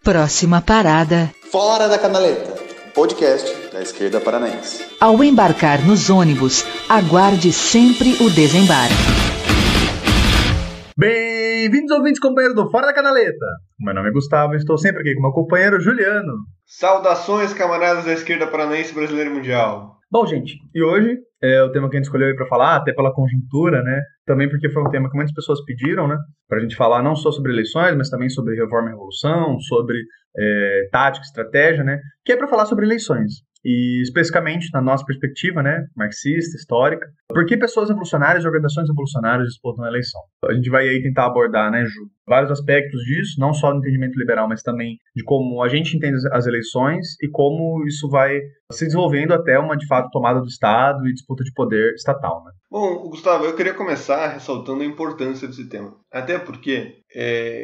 Próxima parada. Fora da Canaleta, podcast da esquerda paranaense. Ao embarcar nos ônibus, aguarde sempre o desembarque. Bem-vindos, ouvintes, companheiros do Fora da Canaleta. Meu nome é Gustavo e estou sempre aqui com meu companheiro Juliano. Saudações, camaradas da esquerda paranaense, brasileira e mundial. Bom, gente, e hoje o tema que a gente escolheu aí para falar, até pela conjuntura, né? Também porque foi um tema que muitas pessoas pediram, né? Pra gente falar não só sobre eleições, mas também sobre reforma e revolução, sobre tática, estratégia, né? Que é para falar sobre eleições. E especificamente na nossa perspectiva, né, marxista, histórica, por que pessoas revolucionárias e organizações revolucionárias disputam a eleição? A gente vai aí tentar abordar, né, Ju, vários aspectos disso, não só no entendimento liberal, mas também de como a gente entende as eleições e como isso vai se desenvolvendo até uma, de fato, tomada do Estado e disputa de poder estatal, né? Bom, Gustavo, eu queria começar ressaltando a importância desse tema. Até porque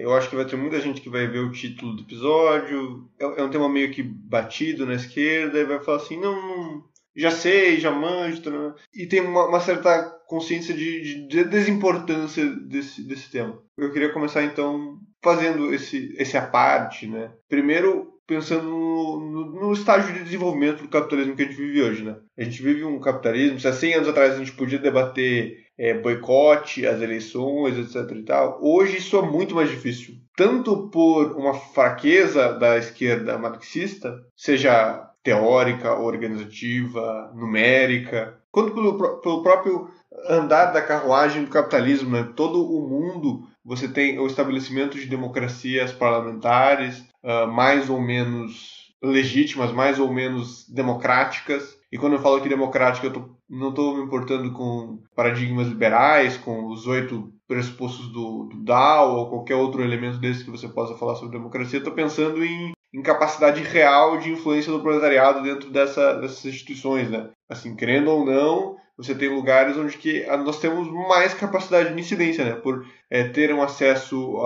eu acho que vai ter muita gente que vai ver o título do episódio, é um tema meio que batido na esquerda, e vai falar assim, não já sei, já manjo, tá? E tem uma certa consciência de desimportância desse tema. Eu queria começar, então, fazendo esse à parte, né? Primeiro, pensando no estágio de desenvolvimento do capitalismo que a gente vive hoje, né? A gente vive um capitalismo, se há 100 anos atrás a gente podia debater boicote às eleições, etc. e tal, hoje isso é muito mais difícil. Tanto por uma fraqueza da esquerda marxista, seja teórica, organizativa, numérica, quanto pelo próprio andar da carruagem do capitalismo, né? Todo o mundo, você tem o estabelecimento de democracias parlamentares, mais ou menos legítimas, mais ou menos democráticas. E quando eu falo aqui democrática, eu não estou me importando com paradigmas liberais, com os 8 pressupostos do Dow ou qualquer outro elemento desse que você possa falar sobre democracia. Estou pensando em capacidade real de influência do proletariado dentro dessas instituições, né? Assim, querendo ou não, você tem lugares onde que nós temos mais capacidade de incidência, né? Por ter um acesso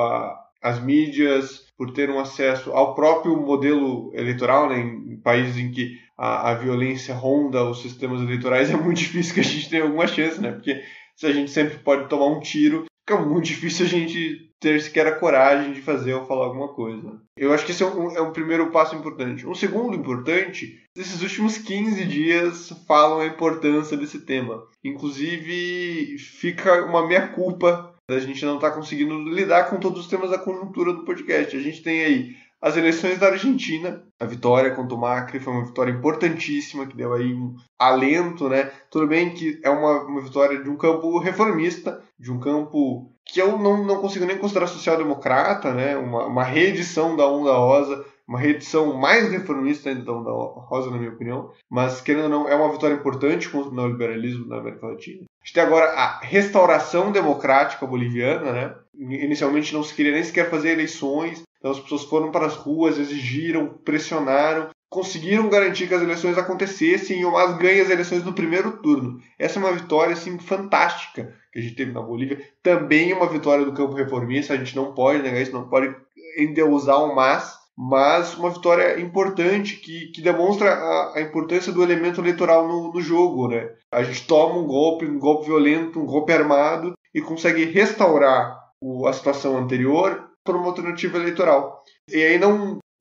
às mídias, por ter um acesso ao próprio modelo eleitoral, né? Em países em que a violência ronda os sistemas eleitorais, é muito difícil que a gente tenha alguma chance, né? Porque se a gente sempre pode tomar um tiro, fica muito difícil a gente ter sequer a coragem de fazer ou falar alguma coisa. Eu acho que esse é um primeiro passo importante. Um segundo importante, esses últimos 15 dias falam a importância desse tema. Inclusive, fica uma meia-culpa da gente não estar conseguindo lidar com todos os temas da conjuntura do podcast. A gente tem aí as eleições da Argentina, a vitória contra o Macri foi uma vitória importantíssima, que deu aí um alento, né? Tudo bem que é uma vitória de um campo reformista, de um campo que eu não consigo nem considerar social-democrata, né? Uma reedição da Onda Rosa, uma reedição mais reformista ainda da Onda Rosa, na minha opinião, mas, querendo ou não, é uma vitória importante contra o neoliberalismo na América Latina. A gente tem agora a restauração democrática boliviana, né? Inicialmente não se queria nem sequer fazer eleições, então as pessoas foram para as ruas, exigiram, pressionaram, conseguiram garantir que as eleições acontecessem e o MAS ganha as eleições no primeiro turno. Essa é uma vitória assim, fantástica que a gente teve na Bolívia. Também é uma vitória do campo reformista, a gente não pode negar isso, não pode endeusar o MAS, mas uma vitória importante que demonstra a importância do elemento eleitoral no jogo, né? A gente toma um golpe violento, um golpe armado e consegue restaurar a situação anterior por uma alternativa eleitoral. E aí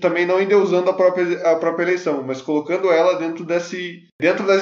também não endeusando a própria eleição, mas colocando ela dentro das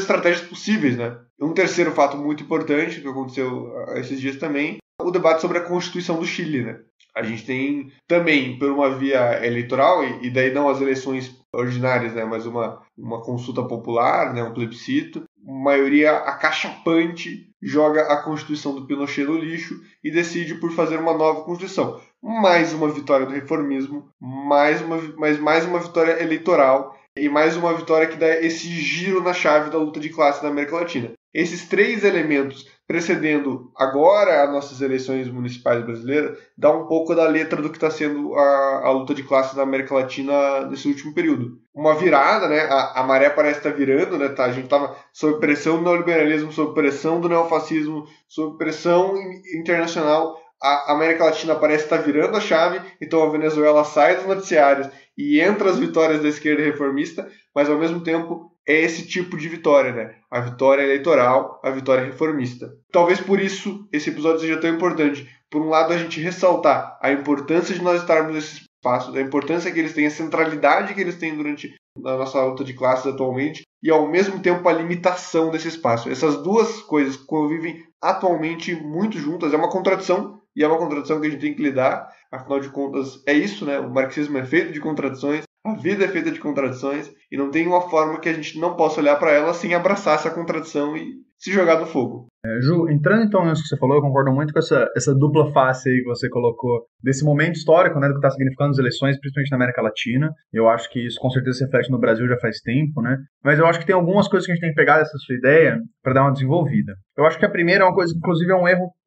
estratégias possíveis, né? Um terceiro fato muito importante que aconteceu esses dias também, o debate sobre a Constituição do Chile, né? A gente tem também, por uma via eleitoral, e daí não as eleições ordinárias, né, mas uma consulta popular, né, um plebiscito, maioria acachapante joga a Constituição do Pinochet no lixo e decide por fazer uma nova Constituição. Mais uma vitória do reformismo, mais uma vitória eleitoral e mais uma vitória que dá esse giro na chave da luta de classe na América Latina. Esses 3 elementos precedendo agora as nossas eleições municipais brasileiras, dá um pouco da letra do que está sendo a luta de classe na América Latina nesse último período. Uma virada, né? A maré parece estar virando, né? A gente estava sob pressão do neoliberalismo, sob pressão do neofascismo, sob pressão internacional. A América Latina parece estar virando a chave, então a Venezuela sai dos noticiários e entra as vitórias da esquerda reformista, mas ao mesmo tempo é esse tipo de vitória, né? A vitória eleitoral, a vitória reformista. Talvez por isso esse episódio seja tão importante. Por um lado, a gente ressaltar a importância de nós estarmos espaços, a importância que eles têm, a centralidade que eles têm durante a nossa luta de classes atualmente e, ao mesmo tempo, a limitação desse espaço. Essas duas coisas convivem atualmente muito juntas. É uma contradição, e é uma contradição que a gente tem que lidar. Afinal de contas, é isso, né? O marxismo é feito de contradições, a vida é feita de contradições, e não tem uma forma que a gente não possa olhar para ela sem abraçar essa contradição e se jogar no fogo. Ju, entrando então nisso que você falou, eu concordo muito com essa dupla face aí que você colocou desse momento histórico, né, do que está significando as eleições, principalmente na América Latina. Eu acho que isso com certeza se reflete no Brasil já faz tempo, né? Mas eu acho que tem algumas coisas que a gente tem que pegar dessa sua ideia para dar uma desenvolvida. Eu acho que a primeira é uma coisa que, inclusive, é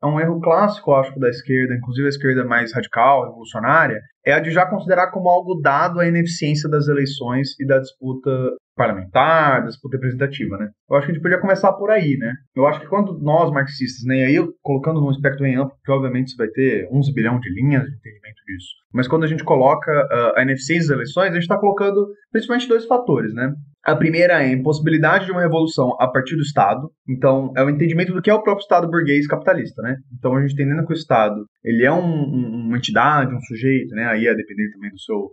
um erro clássico, eu acho, da esquerda, inclusive a esquerda mais radical, revolucionária, é a de já considerar como algo dado a ineficiência das eleições e da disputa parlamentar, da disputa representativa, né? Eu acho que a gente podia começar por aí, né? Eu acho que quando nós, marxistas, né, aí eu colocando num espectro bem amplo, porque obviamente você vai ter 11 bilhão de linhas de entendimento disso, mas quando a gente coloca a ineficiência das eleições, a gente está colocando principalmente dois fatores, né? A primeira é a impossibilidade de uma revolução a partir do Estado. Então, é o entendimento do que é o próprio Estado burguês capitalista, né? Então, a gente entendendo que o Estado, ele é uma entidade, um sujeito, né? Aí é depender também do seu,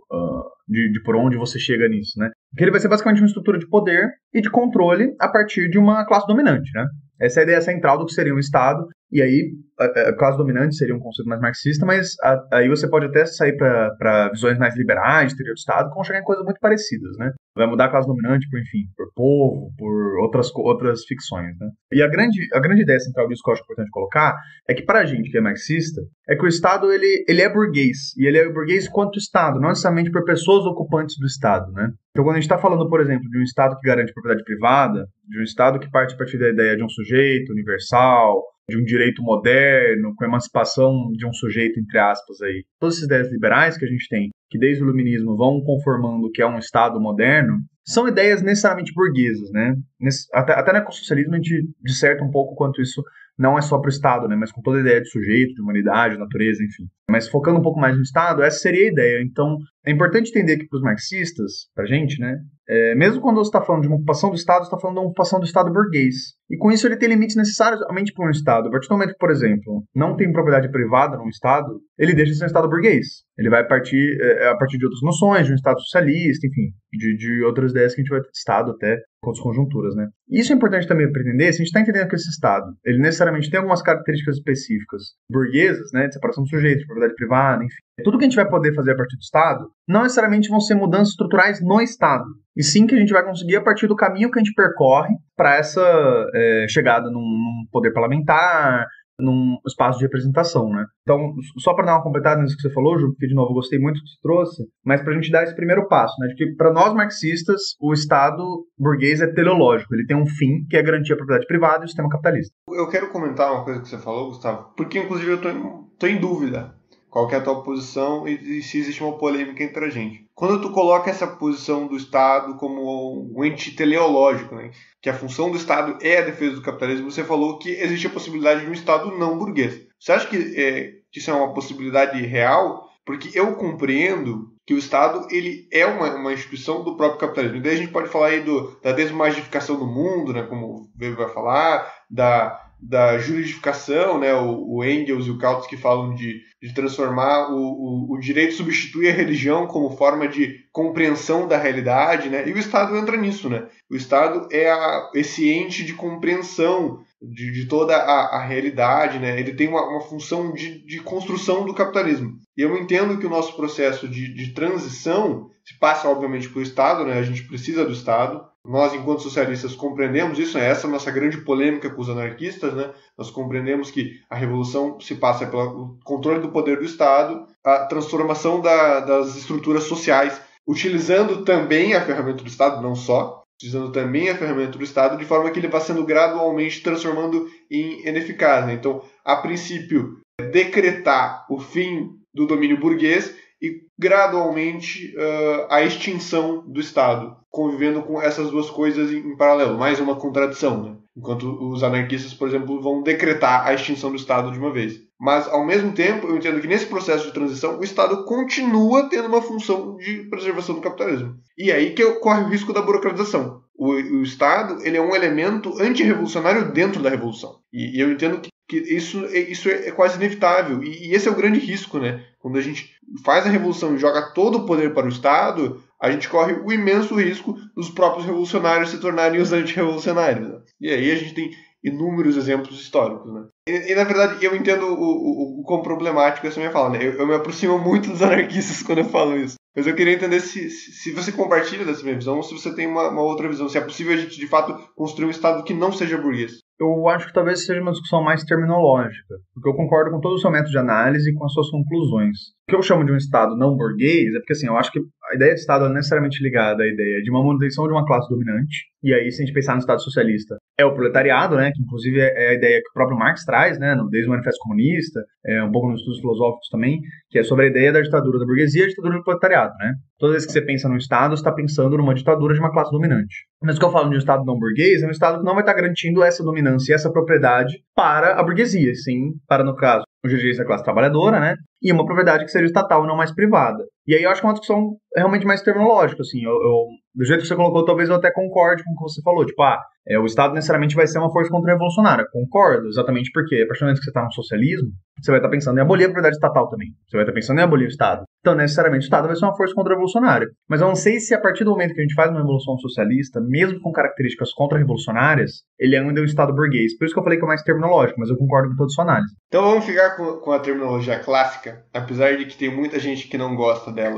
de por onde você chega nisso, né? Que ele vai ser basicamente uma estrutura de poder e de controle a partir de uma classe dominante, né? Essa é a ideia central do que seria um Estado. E aí, a classe dominante seria um conceito mais marxista, mas aí você pode até sair para visões mais liberais de teoria do Estado, que vão chegar em coisas muito parecidas, né? Vai mudar a classe dominante por, enfim, por povo, por outras ficções, né? E a grande ideia central disso que eu acho importante colocar é que, para a gente que é marxista, é que o Estado, ele é burguês. E ele é burguês quanto Estado, não necessariamente por pessoas ocupantes do Estado, né? Então, quando a gente está falando, por exemplo, de um Estado que garante propriedade privada, de um Estado que parte a partir da ideia de um sujeito universal, de um direito moderno, com a emancipação de um sujeito, entre aspas, aí. Todas essas ideias liberais que a gente tem, que desde o iluminismo vão conformando o que é um Estado moderno, são ideias necessariamente burguesas, né? Até no ecossocialismo a gente disserta um pouco quanto isso não é só para o Estado, né? Mas com toda a ideia de sujeito, de humanidade, de natureza, enfim. Mas focando um pouco mais no Estado, essa seria a ideia. Então, é importante entender que para os marxistas, para a gente, né? Mesmo quando você está falando de uma ocupação do Estado, você está falando de uma ocupação do Estado burguês. E com isso ele tem limites necessários somente para um Estado. A partir do momento que, por exemplo, não tem propriedade privada num Estado, ele deixa de ser um Estado burguês. Ele vai partir a partir de outras noções, de um Estado socialista, enfim, de outras ideias que a gente vai ter de Estado até com outras conjunturas, né? E isso é importante também para entender, se a gente está entendendo que esse Estado, ele necessariamente tem algumas características específicas burguesas, né, de separação do sujeito, de propriedade privada, enfim. Tudo que a gente vai poder fazer a partir do Estado, não necessariamente vão ser mudanças estruturais no Estado, e sim que a gente vai conseguir a partir do caminho que a gente percorre para essa chegada num poder parlamentar, num espaço de representação, né? Então, só para dar uma completada nisso que você falou, Ju, porque, de novo, eu gostei muito do que você trouxe, mas para a gente dar esse primeiro passo, né? De que, para nós marxistas, o Estado burguês é teleológico, ele tem um fim, que é garantir a propriedade privada e o sistema capitalista. Eu quero comentar uma coisa que você falou, Gustavo, porque, inclusive, eu tô em dúvida qual que é a tua posição e se existe uma polêmica entre a gente. Quando tu coloca essa posição do Estado como um ente teleológico, né, que a função do Estado é a defesa do capitalismo, você falou que existe a possibilidade de um Estado não burguês. Você acha que isso é uma possibilidade real? Porque eu compreendo que o Estado ele é uma instituição do próprio capitalismo. E daí a gente pode falar aí da desmagificação do mundo, né, como o Weber vai falar, da juridificação, né, o Engels e o Kautsky falam de transformar o direito substituir a religião como forma de compreensão da realidade, né, e o Estado entra nisso, né. O Estado é esse ente de compreensão de toda a realidade, né, ele tem uma função de construção do capitalismo. E eu entendo que o nosso processo de transição se passa, obviamente, pelo Estado, né, a gente precisa do Estado. Nós, enquanto socialistas, compreendemos isso, né? Essa é a nossa grande polêmica com os anarquistas, né? Nós compreendemos que a revolução se passa pelo controle do poder do Estado, a transformação das estruturas sociais, utilizando também a ferramenta do Estado, não só, utilizando também a ferramenta do Estado, de forma que ele vá sendo gradualmente transformando em ineficaz, né? Então, a princípio, decretar o fim do domínio burguês e gradualmente a extinção do Estado, convivendo com essas duas coisas em paralelo, mais uma contradição, né? Enquanto os anarquistas, por exemplo, vão decretar a extinção do Estado de uma vez. Mas, ao mesmo tempo, eu entendo que nesse processo de transição, o Estado continua tendo uma função de preservação do capitalismo. E aí que corre o risco da burocratização. O Estado ele é um elemento antirrevolucionário dentro da revolução. E eu entendo que que isso é quase inevitável. E esse é o grande risco, né? Quando a gente faz a revolução e joga todo o poder para o Estado, a gente corre o imenso risco dos próprios revolucionários se tornarem os antirrevolucionários. Né? E aí a gente tem inúmeros exemplos históricos. Né? E na verdade, eu entendo o quão problemático essa minha fala. Né? Eu me aproximo muito dos anarquistas quando eu falo isso. Mas eu queria entender se você compartilha dessa minha visão ou se você tem uma outra visão. Se é possível a gente, de fato, construir um Estado que não seja burguês. Eu acho que talvez seja uma discussão mais terminológica, porque eu concordo com todo o seu método de análise e com as suas conclusões. O que eu chamo de um Estado não burguês é porque, assim, eu acho que a ideia de Estado é necessariamente ligada à ideia de uma manutenção de uma classe dominante, e aí, se a gente pensar no Estado socialista, é o proletariado, né, que inclusive é a ideia que o próprio Marx traz, né, desde o Manifesto Comunista, um pouco nos estudos filosóficos também, que é sobre a ideia da ditadura da burguesia e a ditadura do proletariado, né. Toda vez que você pensa num Estado, você está pensando numa ditadura de uma classe dominante. Mas o que eu falo de um Estado não burguês é um Estado que não vai estar garantindo essa dominância e essa propriedade para a burguesia, sim, para, no caso, o direito da classe trabalhadora, né, e uma propriedade que seja estatal e não mais privada. E aí eu acho que é uma discussão realmente mais terminológica, assim, do jeito que você colocou, talvez eu até concorde com o que você falou, tipo, o Estado necessariamente vai ser uma força contra-revolucionária. Concordo, exatamente porque, a partir do momento que você está no socialismo, você vai estar pensando em abolir a propriedade estatal também. Você vai estar pensando em abolir o Estado. Então, necessariamente, o Estado vai ser uma força contra-revolucionária. Mas eu não sei se, a partir do momento que a gente faz uma revolução socialista, mesmo com características contra-revolucionárias, ele ainda é um Estado burguês. Por isso que eu falei que é mais terminológico, mas eu concordo com toda a sua análise. Então vamos ficar com a terminologia clássica, apesar de que tem muita gente que não gosta dela,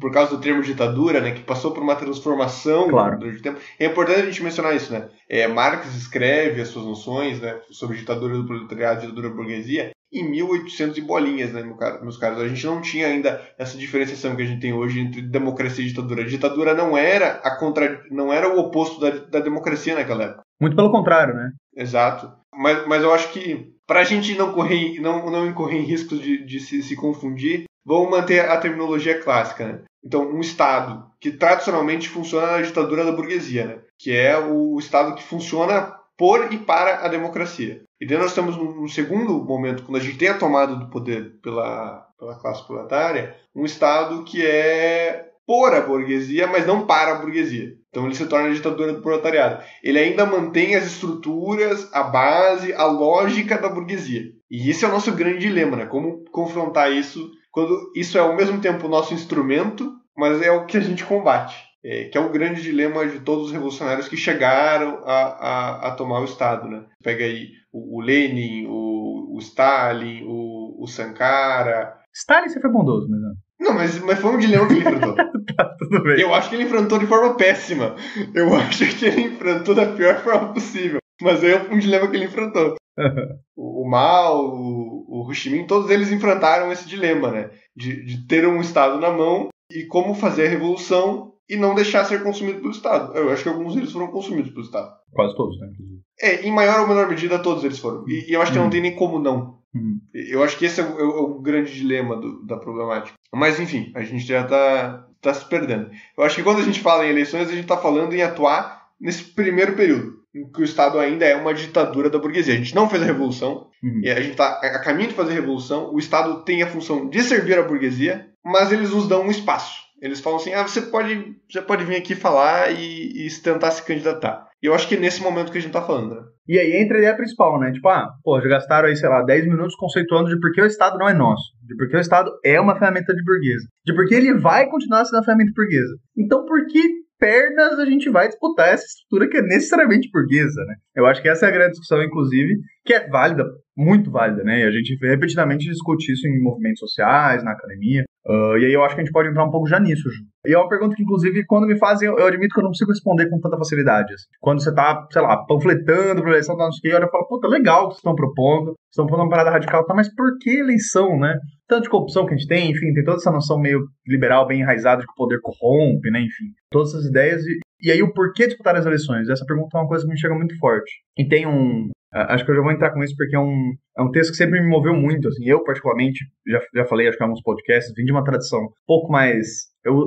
por causa do termo ditadura, né, que passou por uma transformação durante o tempo. É importante a gente mencionar isso, né? Marx escreve as suas noções, né, sobre ditadura do proletariado e ditadura da burguesia em 1800 e bolinhas, né, meus caros. A gente não tinha ainda essa diferenciação que a gente tem hoje entre democracia e ditadura. A ditadura não era o oposto da democracia naquela época. Muito pelo contrário, né? Exato. Mas eu acho que, para a gente não incorrer em riscos de se confundir, vamos manter a terminologia clássica, né? Então, um Estado que tradicionalmente funciona na ditadura da burguesia, né? Que é o Estado que funciona por e para a democracia. E daí nós estamos num segundo momento, quando a gente tem a tomada do poder pela classe proletária, um Estado que é por a burguesia, mas não para a burguesia. Então ele se torna a ditadura do proletariado. Ele ainda mantém as estruturas, a base, a lógica da burguesia. E esse é o nosso grande dilema, né? Como confrontar isso quando isso é ao mesmo tempo o nosso instrumento, mas é o que a gente combate. Que é o grande dilema de todos os revolucionários que chegaram a tomar o Estado, né? Pega aí o Lenin, o Stalin, o Sankara. Stalin você foi bondoso, mas não. Não, mas foi um dilema que ele enfrentou. Tá, tudo bem. Eu acho que ele enfrentou de forma péssima. Eu acho que ele enfrentou da pior forma possível. Mas é um dilema que ele enfrentou. O Mao, o Ho Chi Minh, todos eles enfrentaram esse dilema, né? De ter um Estado na mão e como fazer a revolução e não deixar ser consumido pelo Estado. Eu acho que alguns deles foram consumidos pelo Estado. Quase todos, né? Em maior ou menor medida, todos eles foram. E eu acho que não tem nem como não. Eu acho que esse é o grande dilema da problemática. Mas, enfim, a gente já tá se perdendo. Eu acho que quando a gente fala em eleições, a gente está falando em atuar nesse primeiro período, em que o Estado ainda é uma ditadura da burguesia. A gente não fez a revolução, e a gente está a caminho de fazer a revolução. O Estado tem a função de servir a burguesia, mas eles nos dão um espaço. Eles falam assim, você pode vir aqui falar e tentar se candidatar. E eu acho que é nesse momento que a gente tá falando, né? E aí entra a ideia principal, né? Tipo, já gastaram aí, sei lá, 10 minutos conceituando de por que o Estado não é nosso. De por que o Estado é uma ferramenta de burguesa. De por que ele vai continuar sendo uma ferramenta burguesa. Então, por que pernas a gente vai disputar essa estrutura que é necessariamente burguesa, né? Eu acho que essa é a grande discussão, inclusive, que é válida, muito válida, né? E a gente repetidamente discute isso em movimentos sociais, na academia. E aí eu acho que a gente pode entrar um pouco já nisso, Ju. E é uma pergunta que, inclusive, quando me fazem, eu admito que eu não consigo responder com tanta facilidade. Assim. Quando você tá, sei lá, panfletando pra eleição, não sei o que, olha e fala, puta, legal o que vocês estão propondo, vocês estão propondo uma parada radical, tá, mas por que eleição, né? Tanto de corrupção que a gente tem, enfim, tem toda essa noção meio liberal, bem enraizada de que o poder corrompe, né, enfim. Todas essas ideias. E aí o porquê disputar as eleições? Essa pergunta é uma coisa que me chega muito forte. E tem acho que eu já vou entrar com isso porque é um texto que sempre me moveu muito, assim, eu particularmente, já falei, acho que em alguns podcasts, vim de uma tradição um pouco mais,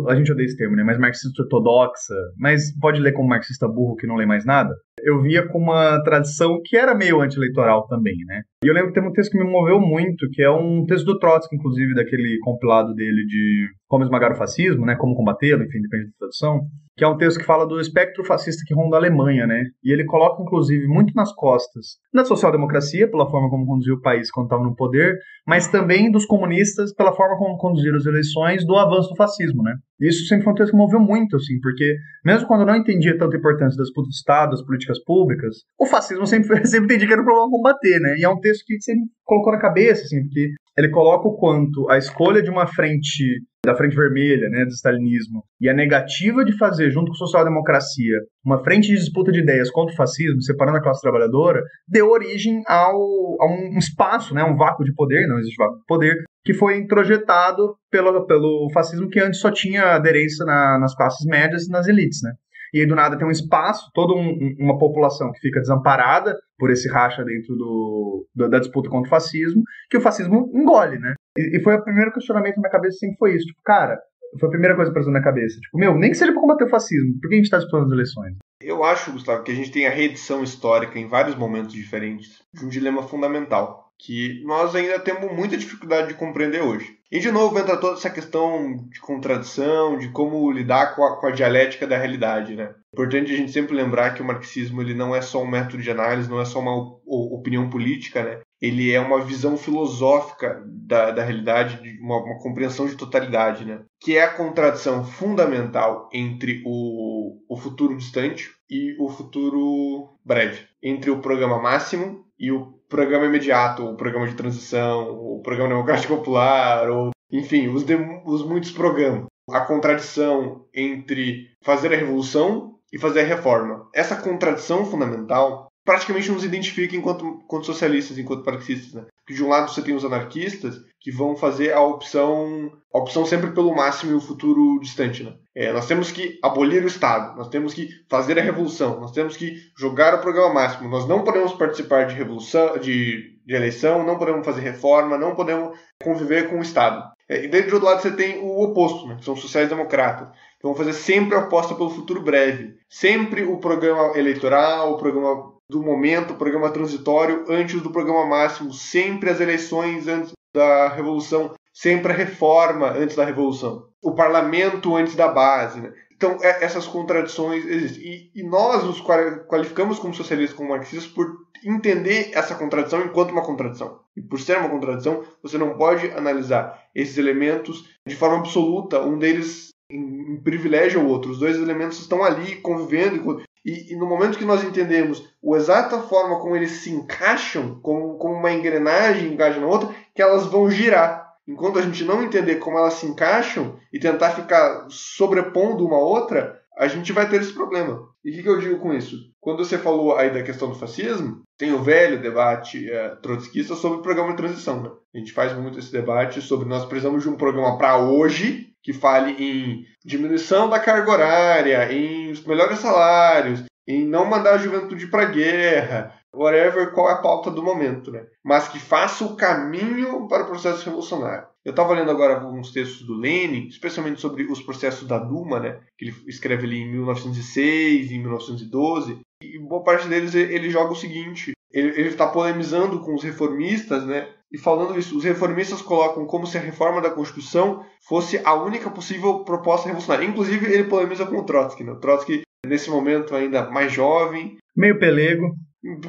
a gente odeia esse termo, né, mais marxista ortodoxa, mas pode ler como marxista burro que não lê mais nada. Eu via com uma tradição que era meio anti-eleitoral também, né, e eu lembro que tem um texto que me moveu muito, que é um texto do Trotsky, inclusive, daquele compilado dele de Como Esmagar o Fascismo, né, Como Combatê-lo, enfim, depende da tradução, que é um texto que fala do espectro fascista que ronda a Alemanha, né, e ele coloca, inclusive, muito nas costas da social-democracia, pela forma como conduziu o país quando estava no poder, mas também dos comunistas, pela forma como conduziram as eleições, do avanço do fascismo, né. Isso sempre foi um texto que moveu muito, assim, porque mesmo quando eu não entendia tanta importância das disputas do Estado, das políticas públicas, o fascismo sempre entendi que era um problema a combater, né, e é um texto que sempre colocou na cabeça, assim, porque ele coloca o quanto a escolha de uma frente, da frente vermelha, né, do stalinismo, e a negativa de fazer, junto com a social-democracia, uma frente de disputa de ideias contra o fascismo, separando a classe trabalhadora, deu origem a um espaço, né, um vácuo de poder, não existe vácuo de poder, que foi introjetado pelo fascismo, que antes só tinha aderência nas classes médias e nas elites, né. E aí, do nada, tem um espaço, toda uma população que fica desamparada por esse racha dentro da disputa contra o fascismo, que o fascismo engole, né? E foi o primeiro questionamento na minha cabeça, sempre foi isso. Tipo, cara, foi a primeira coisa que passou na minha cabeça. Tipo, nem que seja pra combater o fascismo, por que a gente tá disputando as eleições? Eu acho, Gustavo, que a gente tem a reedição histórica em vários momentos diferentes de um dilema fundamental, que nós ainda temos muita dificuldade de compreender hoje. E, de novo, entra toda essa questão de contradição, de como lidar com a dialética da realidade, né? É importante a gente sempre lembrar que o marxismo ele não é só um método de análise, não é só uma opinião política, né? Ele é uma visão filosófica da realidade, de uma compreensão de totalidade, né? Que é a contradição fundamental entre o futuro distante e o futuro breve. Entre o programa máximo e o programa imediato, o programa de transição, o programa democrático popular, ou, enfim, os muitos programas. A contradição entre fazer a revolução e fazer a reforma. Essa contradição fundamental praticamente nos identifica enquanto socialistas, enquanto marxistas, né? Porque de um lado você tem os anarquistas que vão fazer a opção sempre pelo máximo e o futuro distante, né? Nós temos que abolir o Estado, nós temos que fazer a revolução, nós temos que jogar o programa máximo, nós não podemos participar de revolução, de eleição, não podemos fazer reforma, não podemos conviver com o Estado. E daí do outro lado você tem o oposto, né? Que são os sociais-democratas, que vão fazer sempre a aposta pelo futuro breve, sempre o programa eleitoral, o programa do momento, o programa transitório antes do programa máximo, sempre as eleições antes da revolução, sempre a reforma antes da revolução, o parlamento antes da base, né? Então essas contradições existem e nós nos qualificamos como socialistas, como marxistas por entender essa contradição enquanto uma contradição. E por ser uma contradição, você não pode analisar esses elementos de forma absoluta, um deles em privilégio ao outro. Os dois elementos estão ali convivendo e no momento que nós entendemos a exata forma como eles se encaixam, como uma engrenagem encaixa na outra, que elas vão girar. Enquanto a gente não entender como elas se encaixam e tentar ficar sobrepondo uma outra, a gente vai ter esse problema. E o que eu digo com isso? Quando você falou aí da questão do fascismo, tem o velho debate trotskista sobre o programa de transição, né? A gente faz muito esse debate sobre nós precisamos de um programa para hoje que fale em diminuição da carga horária, em melhores salários, em não mandar a juventude para a guerra, whatever, qual é a pauta do momento, né? Mas que faça o caminho para o processo revolucionário. Eu estava lendo agora alguns textos do Lenin, especialmente sobre os processos da Duma, né? Que ele escreve ali em 1906, em 1912, e boa parte deles ele joga o seguinte, ele está polemizando com os reformistas, né? E falando isso, os reformistas colocam como se a reforma da Constituição fosse a única possível proposta revolucionária. Inclusive, ele polemiza com o Trotsky, né? O Trotsky, nesse momento, ainda mais jovem. Meio pelego.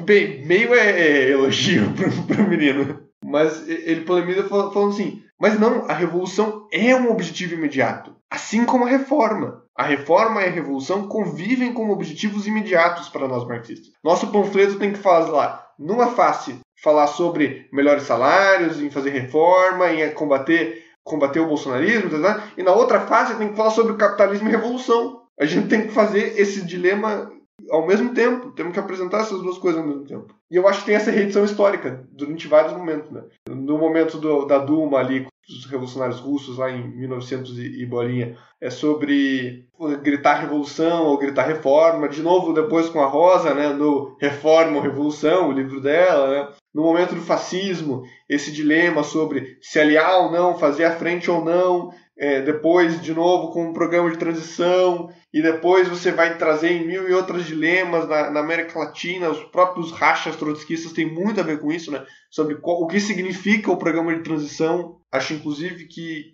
Bem, meio elogio pro menino. Mas ele polemiza falando assim, mas não, a revolução é um objetivo imediato. Assim como a reforma. A reforma e a revolução convivem como objetivos imediatos para nós marxistas. Nosso panfleto tem que falar, numa face, falar sobre melhores salários, em fazer reforma, em combater o bolsonarismo, e na outra face tem que falar sobre o capitalismo e revolução. A gente tem que fazer esse dilema ao mesmo tempo, temos que apresentar essas duas coisas ao mesmo tempo. E eu acho que tem essa reedição histórica durante vários momentos, né? No momento da Duma ali, com os revolucionários russos lá em 1900 e bolinha, é sobre gritar revolução ou gritar reforma, de novo depois com a Rosa, né? No Reforma ou Revolução, o livro dela, né? No momento do fascismo, esse dilema sobre se aliar ou não, fazer a frente ou não, depois, de novo, com um programa de transição, e depois você vai trazer em mil e outros dilemas na América Latina, os próprios rachas trotskistas têm muito a ver com isso, né? Sobre o que significa o programa de transição. Acho, inclusive, que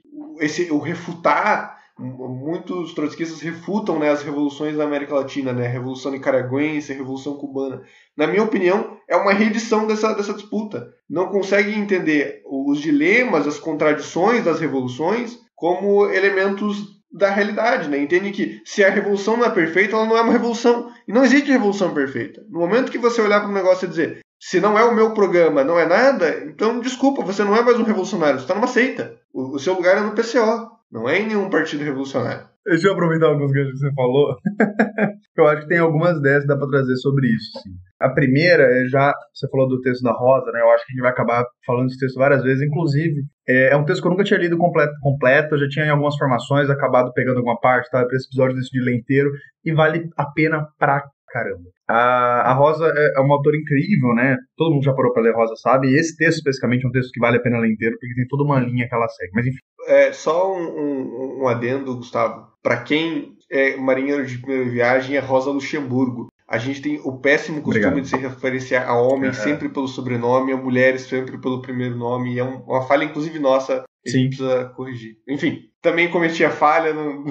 o refutar, muitos trotskistas refutam, né, as revoluções da América Latina, né, a Revolução Nicaragüense, a Revolução Cubana. Na minha opinião, é uma reedição dessa disputa. Não conseguem entender os dilemas, as contradições das revoluções como elementos da realidade, né? Entende que se a revolução não é perfeita, ela não é uma revolução. E não existe revolução perfeita. No momento que você olhar para um negócio e dizer, se não é o meu programa, não é nada, então desculpa, você não é mais um revolucionário, você está numa seita. O seu lugar é no PCO, não é em nenhum partido revolucionário. Deixa eu aproveitar alguns ganchos que você falou. Eu acho que tem algumas ideias que dá para trazer sobre isso. Sim. A primeira é você falou do texto da Rosa, né? Eu acho que a gente vai acabar falando desse texto várias vezes. Inclusive, é um texto que eu nunca tinha lido completo. Eu já tinha em algumas formações acabado pegando alguma parte, tá? Para esse episódio decidi ler inteiro. E vale a pena pra caramba. A Rosa é uma autora incrível, né? Todo mundo já parou pra ler Rosa, sabe? E esse texto, especificamente, é um texto que vale a pena ler inteiro, porque tem toda uma linha que ela segue. Mas enfim. Só um adendo, Gustavo. Para quem é marinheiro de primeira viagem, é Rosa Luxemburgo. A gente tem o péssimo costume de se referenciar a homens sempre pelo sobrenome, a mulheres sempre pelo primeiro nome. E é uma falha, inclusive, nossa, que a gente precisa corrigir. Enfim, também cometi a falha no...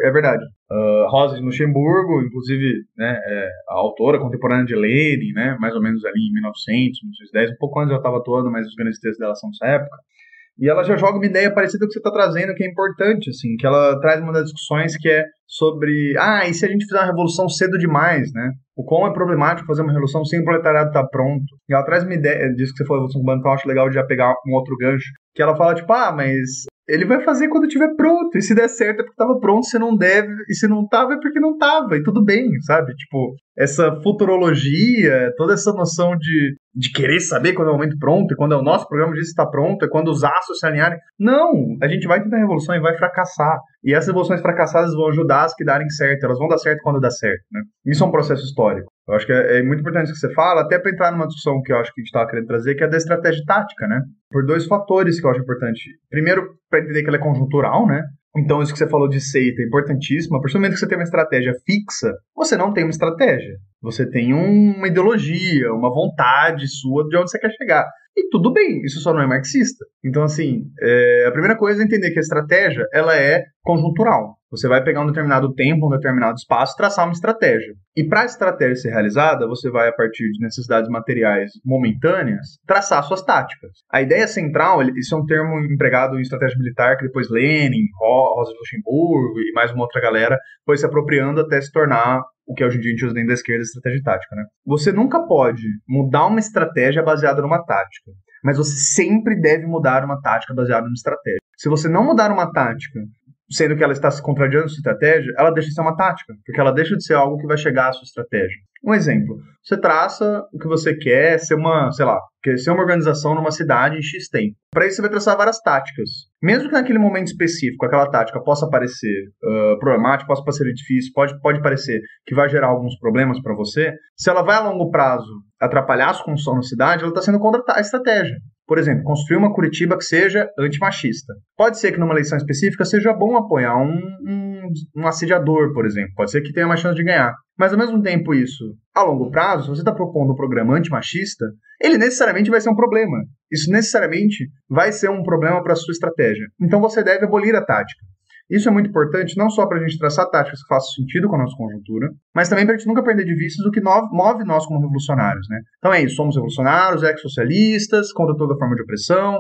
É verdade. Rosa de Luxemburgo, inclusive, né, a autora contemporânea de Lenin, né, mais ou menos ali em 1900, 1910, um pouco antes eu estava atuando, mas os grandes textos dela são dessa época. E ela já joga uma ideia parecida com o que você está trazendo, que é importante, assim, que ela traz uma das discussões que é sobre, e se a gente fizer uma revolução cedo demais, né? O quão é problemático fazer uma revolução sem o proletariado estar pronto. E ela traz uma ideia, disso que você falou, Revolução Cubana, então eu acho legal de já pegar um outro gancho, que ela fala, tipo, mas ele vai fazer quando estiver pronto, e se der certo é porque estava pronto, se não deve, e se não estava é porque não estava, e tudo bem, sabe? Tipo, essa futurologia, toda essa noção de querer saber quando é o momento pronto, e quando é o nosso programa diz que está pronto, é quando os astros se alinharem. Não, a gente vai tentar a revolução e vai fracassar. E essas revoluções fracassadas vão ajudar as que darem certo, elas vão dar certo quando dá certo, né? Isso é um processo histórico. Eu acho que é muito importante isso que você fala, até para entrar numa discussão que eu acho que a gente estava querendo trazer, que é da estratégia tática, né? Por dois fatores que eu acho importante. Primeiro, para entender que ela é conjuntural, né? Então, isso que você falou de seita é importantíssimo. A partir do momento que você tem uma estratégia fixa, você não tem uma estratégia. Você tem uma ideologia, uma vontade sua de onde você quer chegar. E tudo bem, isso só não é marxista. Então, assim, a primeira coisa é entender que a estratégia, ela é conjuntural. Você vai pegar um determinado tempo, um determinado espaço, traçar uma estratégia. E para a estratégia ser realizada, você vai, a partir de necessidades materiais momentâneas, traçar suas táticas. A ideia central, isso é um termo empregado em estratégia militar, que depois Lenin, Rosa de Luxemburgo e mais uma outra galera foi se apropriando até se tornar o que hoje em dia a gente usa dentro da esquerda, estratégia tática, né? Você nunca pode mudar uma estratégia baseada numa tática, mas você sempre deve mudar uma tática baseada numa estratégia. Se você não mudar uma tática, sendo que ela está se contrariando a sua estratégia, ela deixa de ser uma tática, porque ela deixa de ser algo que vai chegar à sua estratégia. Um exemplo, você traça o que você quer ser quer ser uma organização numa cidade em X tempo. Para isso você vai traçar várias táticas. Mesmo que naquele momento específico aquela tática possa parecer problemática, possa parecer difícil, pode parecer que vai gerar alguns problemas para você, se ela vai a longo prazo atrapalhar a sua construção na cidade, ela está sendo contra a estratégia. Por exemplo, construir uma Curitiba que seja antimachista. Pode ser que numa eleição específica seja bom apoiar um assediador, por exemplo. Pode ser que tenha mais chance de ganhar. Mas, ao mesmo tempo, isso, a longo prazo, se você está propondo um programa antimachista, ele necessariamente vai ser um problema. Isso necessariamente vai ser um problema para a sua estratégia. Então, você deve abolir a tática. Isso é muito importante, não só para a gente traçar táticas que façam sentido com a nossa conjuntura, mas também para a gente nunca perder de vista o que move nós como revolucionários, né? Então é isso, somos revolucionários, ex-socialistas, contra toda forma de opressão.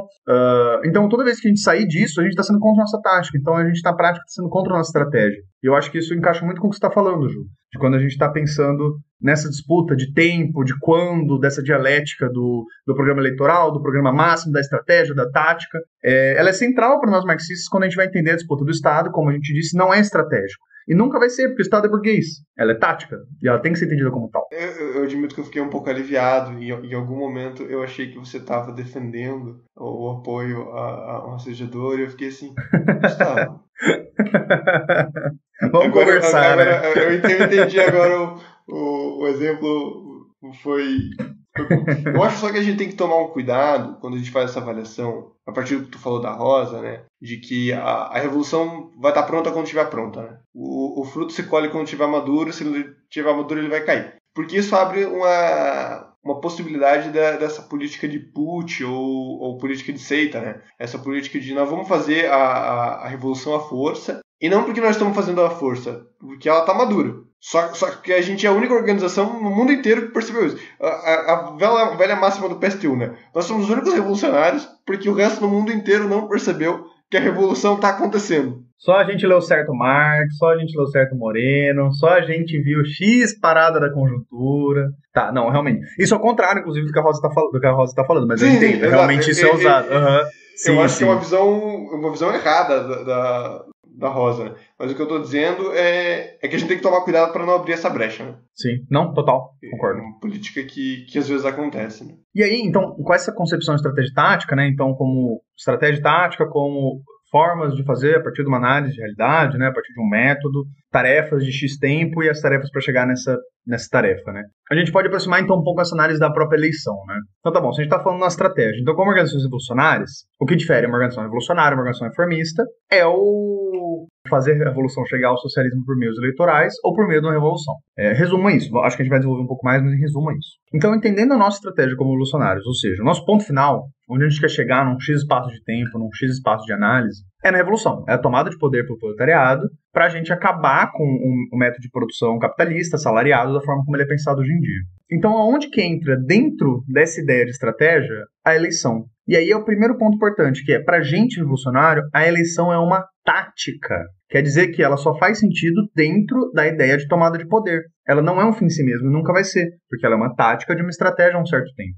Então toda vez que a gente sair disso, a gente está sendo contra a nossa tática. Então a gente na prática está sendo contra a nossa estratégia. E eu acho que isso encaixa muito com o que você está falando, Ju. De quando a gente está pensando nessa disputa de tempo, de quando, dessa dialética do programa eleitoral, do programa máximo, da estratégia, da tática. Ela é central para nós marxistas quando a gente vai entender a disputa do Estado, como a gente disse, não é estratégico. E nunca vai ser, porque o Estado é burguês. Ela é tática, e ela tem que ser entendida como tal. Eu admito que eu fiquei um pouco aliviado, e em algum momento eu achei que você estava defendendo o apoio a um assediador, e eu fiquei assim, Gustavo... Vamos conversar, né? Eu entendi agora o exemplo foi... Eu acho só que a gente tem que tomar um cuidado quando a gente faz essa avaliação, a partir do que tu falou da Rosa, né? De que a revolução vai estar pronta quando estiver pronta, né? O fruto se colhe quando estiver maduro, se não estiver maduro ele vai cair. Porque isso abre uma possibilidade dessa política de putsch ou política de seita, né? Essa política de nós vamos fazer a revolução à força, e não porque nós estamos fazendo à força, porque ela está madura. Só que a gente é a única organização no mundo inteiro que percebeu isso. A velha máxima do PSTU, né? Nós somos os únicos revolucionários porque o resto do mundo inteiro não percebeu que a revolução está acontecendo. Só a gente leu certo Marx, só a gente leu certo Moreno, só a gente viu X parada da conjuntura. Tá, não, realmente. Isso é o contrário, inclusive, do que a Rosa tá falando, mas sim, eu entendo. Realmente isso é usado. Sim, eu acho que é uma visão errada da Rosa, né? Mas o que eu tô dizendo é que a gente tem que tomar cuidado para não abrir essa brecha, né? Sim, não, total, concordo. É uma política que às vezes acontece, né? E aí, então, com essa concepção de estratégia tática, né? Então, como estratégia tática, como formas de fazer a partir de uma análise de realidade, né, a partir de um método, tarefas de X tempo e as tarefas para chegar nessa tarefa, né. A gente pode aproximar, então, um pouco essa análise da própria eleição, né. Então, tá bom, se a gente está falando na estratégia, então, como organizações revolucionárias, o que difere uma organização revolucionária, uma organização reformista, é o fazer a revolução chegar ao socialismo por meios eleitorais ou por meio de uma revolução. Resuma isso, acho que a gente vai desenvolver um pouco mais, mas resuma isso. Então, entendendo a nossa estratégia como revolucionários, ou seja, o nosso ponto final, onde a gente quer chegar num X espaço de tempo, num X espaço de análise, é na revolução. É a tomada de poder pelo proletariado para a gente acabar com o método de produção capitalista, assalariado, da forma como ele é pensado hoje em dia. Então, aonde que entra dentro dessa ideia de estratégia? A eleição. E aí é o primeiro ponto importante, que é, para a gente revolucionário, a eleição é uma tática. Quer dizer que ela só faz sentido dentro da ideia de tomada de poder. Ela não é um fim em si mesmo e nunca vai ser, porque ela é uma tática de uma estratégia há um certo tempo.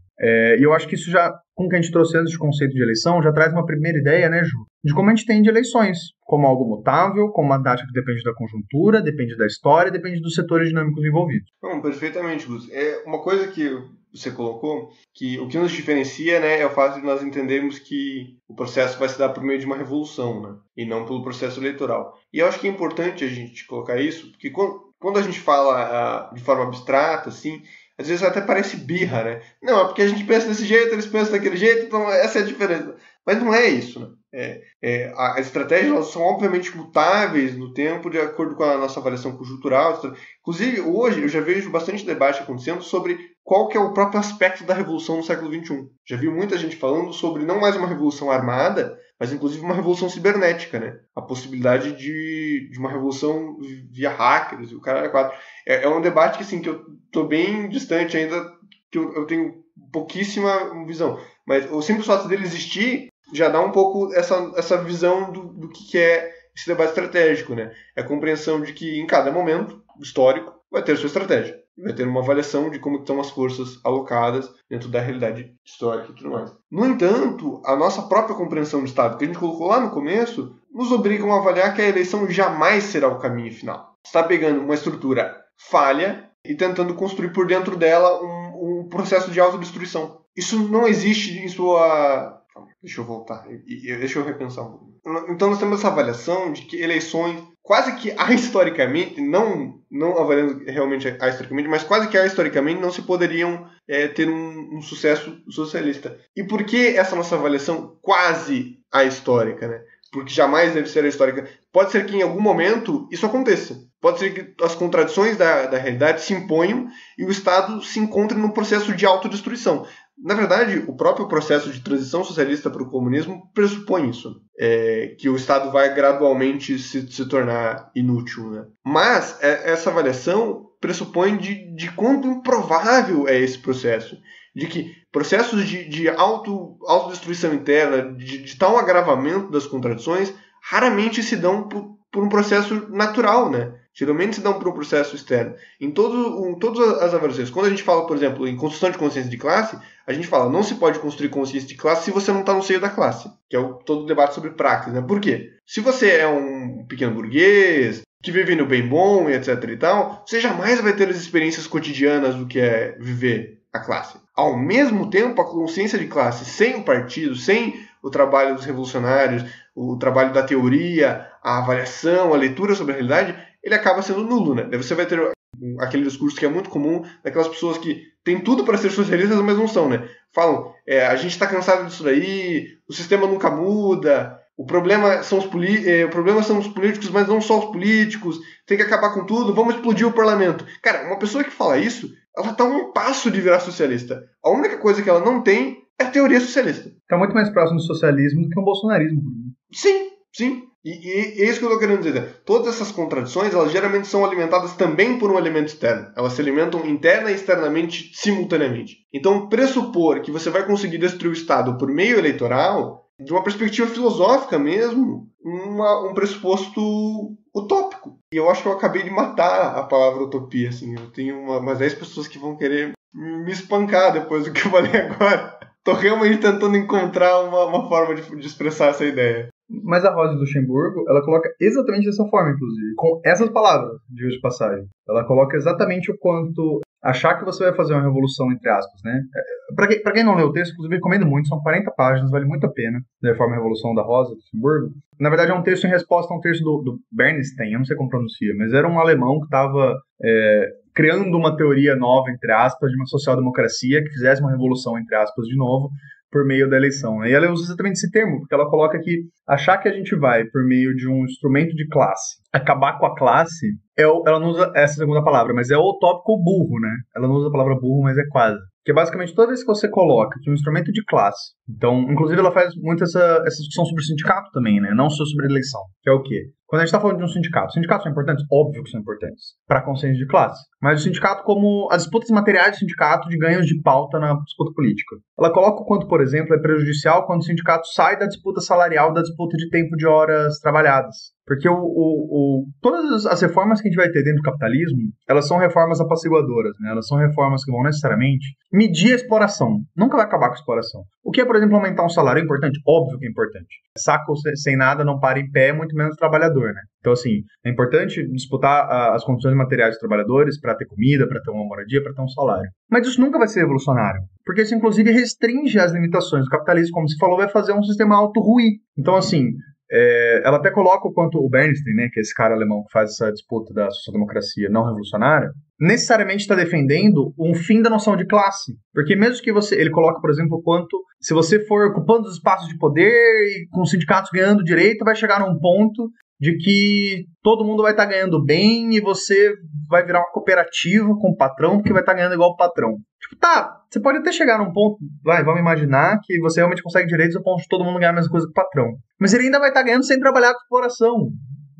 E eu acho que isso já, com o que a gente trouxe antes de conceito de eleição, já traz uma primeira ideia, né, Ju? De como a gente tem de eleições, como algo mutável, como uma tática que depende da conjuntura, depende da história, depende dos setores dinâmicos envolvidos. Não, perfeitamente, Gus. É uma coisa que você colocou, que o que nos diferencia, né, é o fato de nós entendermos que o processo vai se dar por meio de uma revolução, né, e não pelo processo eleitoral. E eu acho que é importante a gente colocar isso, porque quando a gente fala de forma abstrata, assim, às vezes até parece birra, né? Não, é porque a gente pensa desse jeito, eles pensam daquele jeito, então essa é a diferença. Mas não é isso, né? As estratégias elas são obviamente mutáveis no tempo, de acordo com a nossa avaliação conjuntural. Inclusive, hoje eu já vejo bastante debate acontecendo sobre qual que é o próprio aspecto da revolução no século XXI. Já vi muita gente falando sobre não mais uma revolução armada, mas inclusive uma revolução cibernética, né? A possibilidade de uma revolução via hackers, o caralho 4. É um debate que, assim, que eu tô bem distante ainda, que eu tenho pouquíssima visão. Mas o simples fato dele existir já dá um pouco essa visão do que é esse debate estratégico, né? É a compreensão de que em cada momento histórico vai ter sua estratégia. Vai ter uma avaliação de como estão as forças alocadas dentro da realidade histórica e tudo mais. No entanto, a nossa própria compreensão do Estado, que a gente colocou lá no começo, nos obriga a avaliar que a eleição jamais será o caminho final. Você está pegando uma estrutura falha e tentando construir por dentro dela um processo de autodestruição. Isso não existe em sua... Deixa eu voltar, deixa eu repensar um pouco. Então nós temos essa avaliação de que eleições, quase que historicamente, não avaliando realmente historicamente, mas quase que historicamente não se poderiam ter um sucesso socialista. E por que essa nossa avaliação quase histórica, né? Porque jamais deve ser histórica. Pode ser que em algum momento isso aconteça. Pode ser que as contradições da realidade se imponham e o Estado se encontre num processo de autodestruição. Na verdade, o próprio processo de transição socialista para o comunismo pressupõe isso, que o Estado vai gradualmente se tornar inútil, né? Mas essa avaliação pressupõe de quanto improvável é esse processo, de que processos de autodestruição interna, de tal agravamento das contradições, raramente se dão por um processo natural, né? Geralmente se dão por um processo externo. Em todas as avaliações, quando a gente fala, por exemplo, em construção de consciência de classe, a gente fala, não se pode construir consciência de classe se você não está no seio da classe, que é todo o debate sobre praxis, né? Por quê? Se você é um pequeno burguês, que vive no bem bom e etc e tal, você jamais vai ter as experiências cotidianas do que é viver a classe. Ao mesmo tempo, a consciência de classe sem o partido, sem o trabalho dos revolucionários, o trabalho da teoria, a avaliação, a leitura sobre a realidade, ele acaba sendo nulo, né? Daí você vai ter aquele discurso que é muito comum daquelas pessoas que têm tudo para ser socialistas, mas não são, né? Falam, a gente está cansado disso daí, o sistema nunca muda, o problema são os políticos, mas não só os políticos, tem que acabar com tudo, vamos explodir o parlamento. Cara, uma pessoa que fala isso, ela tá a um passo de virar socialista. A única coisa que ela não tem é a teoria socialista. Tá muito mais próximo do socialismo do que um bolsonarismo. Sim. E é isso que eu tô querendo dizer. Todas essas contradições, elas geralmente são alimentadas também por um elemento externo. Elas se alimentam interna e externamente simultaneamente. Então, pressupor que você vai conseguir destruir o Estado por meio eleitoral, de uma perspectiva filosófica mesmo, um pressuposto utópico. E eu acho que eu acabei de matar a palavra utopia. Assim. Eu tenho umas 10 pessoas que vão querer me espancar depois do que eu falei agora. Tô realmente tentando encontrar uma forma de expressar essa ideia. Mas a Rosa Luxemburgo, ela coloca exatamente dessa forma, inclusive. Com essas palavras, de passagem. Ela coloca exatamente o quanto achar que você vai fazer uma revolução, entre aspas, né? Pra quem não leu o texto, inclusive, recomendo muito. São 40 páginas, vale muito a pena. Da Reforma e Revolução da Rosa Luxemburgo. Na verdade, é um texto em resposta a um texto do Bernstein, eu não sei como pronuncia, mas era um alemão que estava criando uma teoria nova, entre aspas, de uma social-democracia que fizesse uma revolução, entre aspas, de novo, por meio da eleição. Né? E ela usa exatamente esse termo, porque ela coloca que achar que a gente vai, por meio de um instrumento de classe, acabar com a classe, ela não usa essa segunda palavra, mas é o utópico burro, né? Ela não usa a palavra burro, mas é quase. Que é basicamente toda vez que você coloca que um instrumento de classe, então, inclusive ela faz muito essa discussão sobre o sindicato também, né? Não só sobre a eleição, que é o quê? Quando a gente está falando de um sindicato, sindicatos são importantes? Óbvio que são importantes, para a consciência de classe. Mas o sindicato como as disputas materiais do sindicato de ganhos de pauta na disputa política. Ela coloca o quanto, por exemplo, é prejudicial quando o sindicato sai da disputa salarial, da disputa de tempo de horas trabalhadas. Porque todas as reformas que a gente vai ter dentro do capitalismo, elas são reformas apaciguadoras, né? Elas são reformas que vão necessariamente medir a exploração. Nunca vai acabar com a exploração. O que é, por exemplo, aumentar um salário é importante? Óbvio que é importante. Saco sem nada não para em pé, muito menos trabalhador, né? Então, assim, é importante disputar as condições materiais dos trabalhadores para ter comida, para ter uma moradia, para ter um salário. Mas isso nunca vai ser revolucionário, porque isso, inclusive, restringe as limitações do capitalismo. Como se falou, vai fazer um sistema auto-ruir. Então, assim, ela até coloca o quanto o Bernstein, né, que é esse cara alemão que faz essa disputa da social-democracia não revolucionária, necessariamente está defendendo um fim da noção de classe. Porque mesmo que ele coloca, por exemplo, o quanto, se você for ocupando os espaços de poder e com os sindicatos ganhando direito, vai chegar num ponto de que todo mundo vai estar ganhando bem e você vai virar uma cooperativa com o patrão, porque vai estar ganhando igual o patrão. Tipo, você pode até chegar num ponto, vamos imaginar que você realmente consegue direitos ao ponto de todo mundo ganhar a mesma coisa que o patrão. Mas ele ainda vai estar ganhando sem trabalhar com exploração.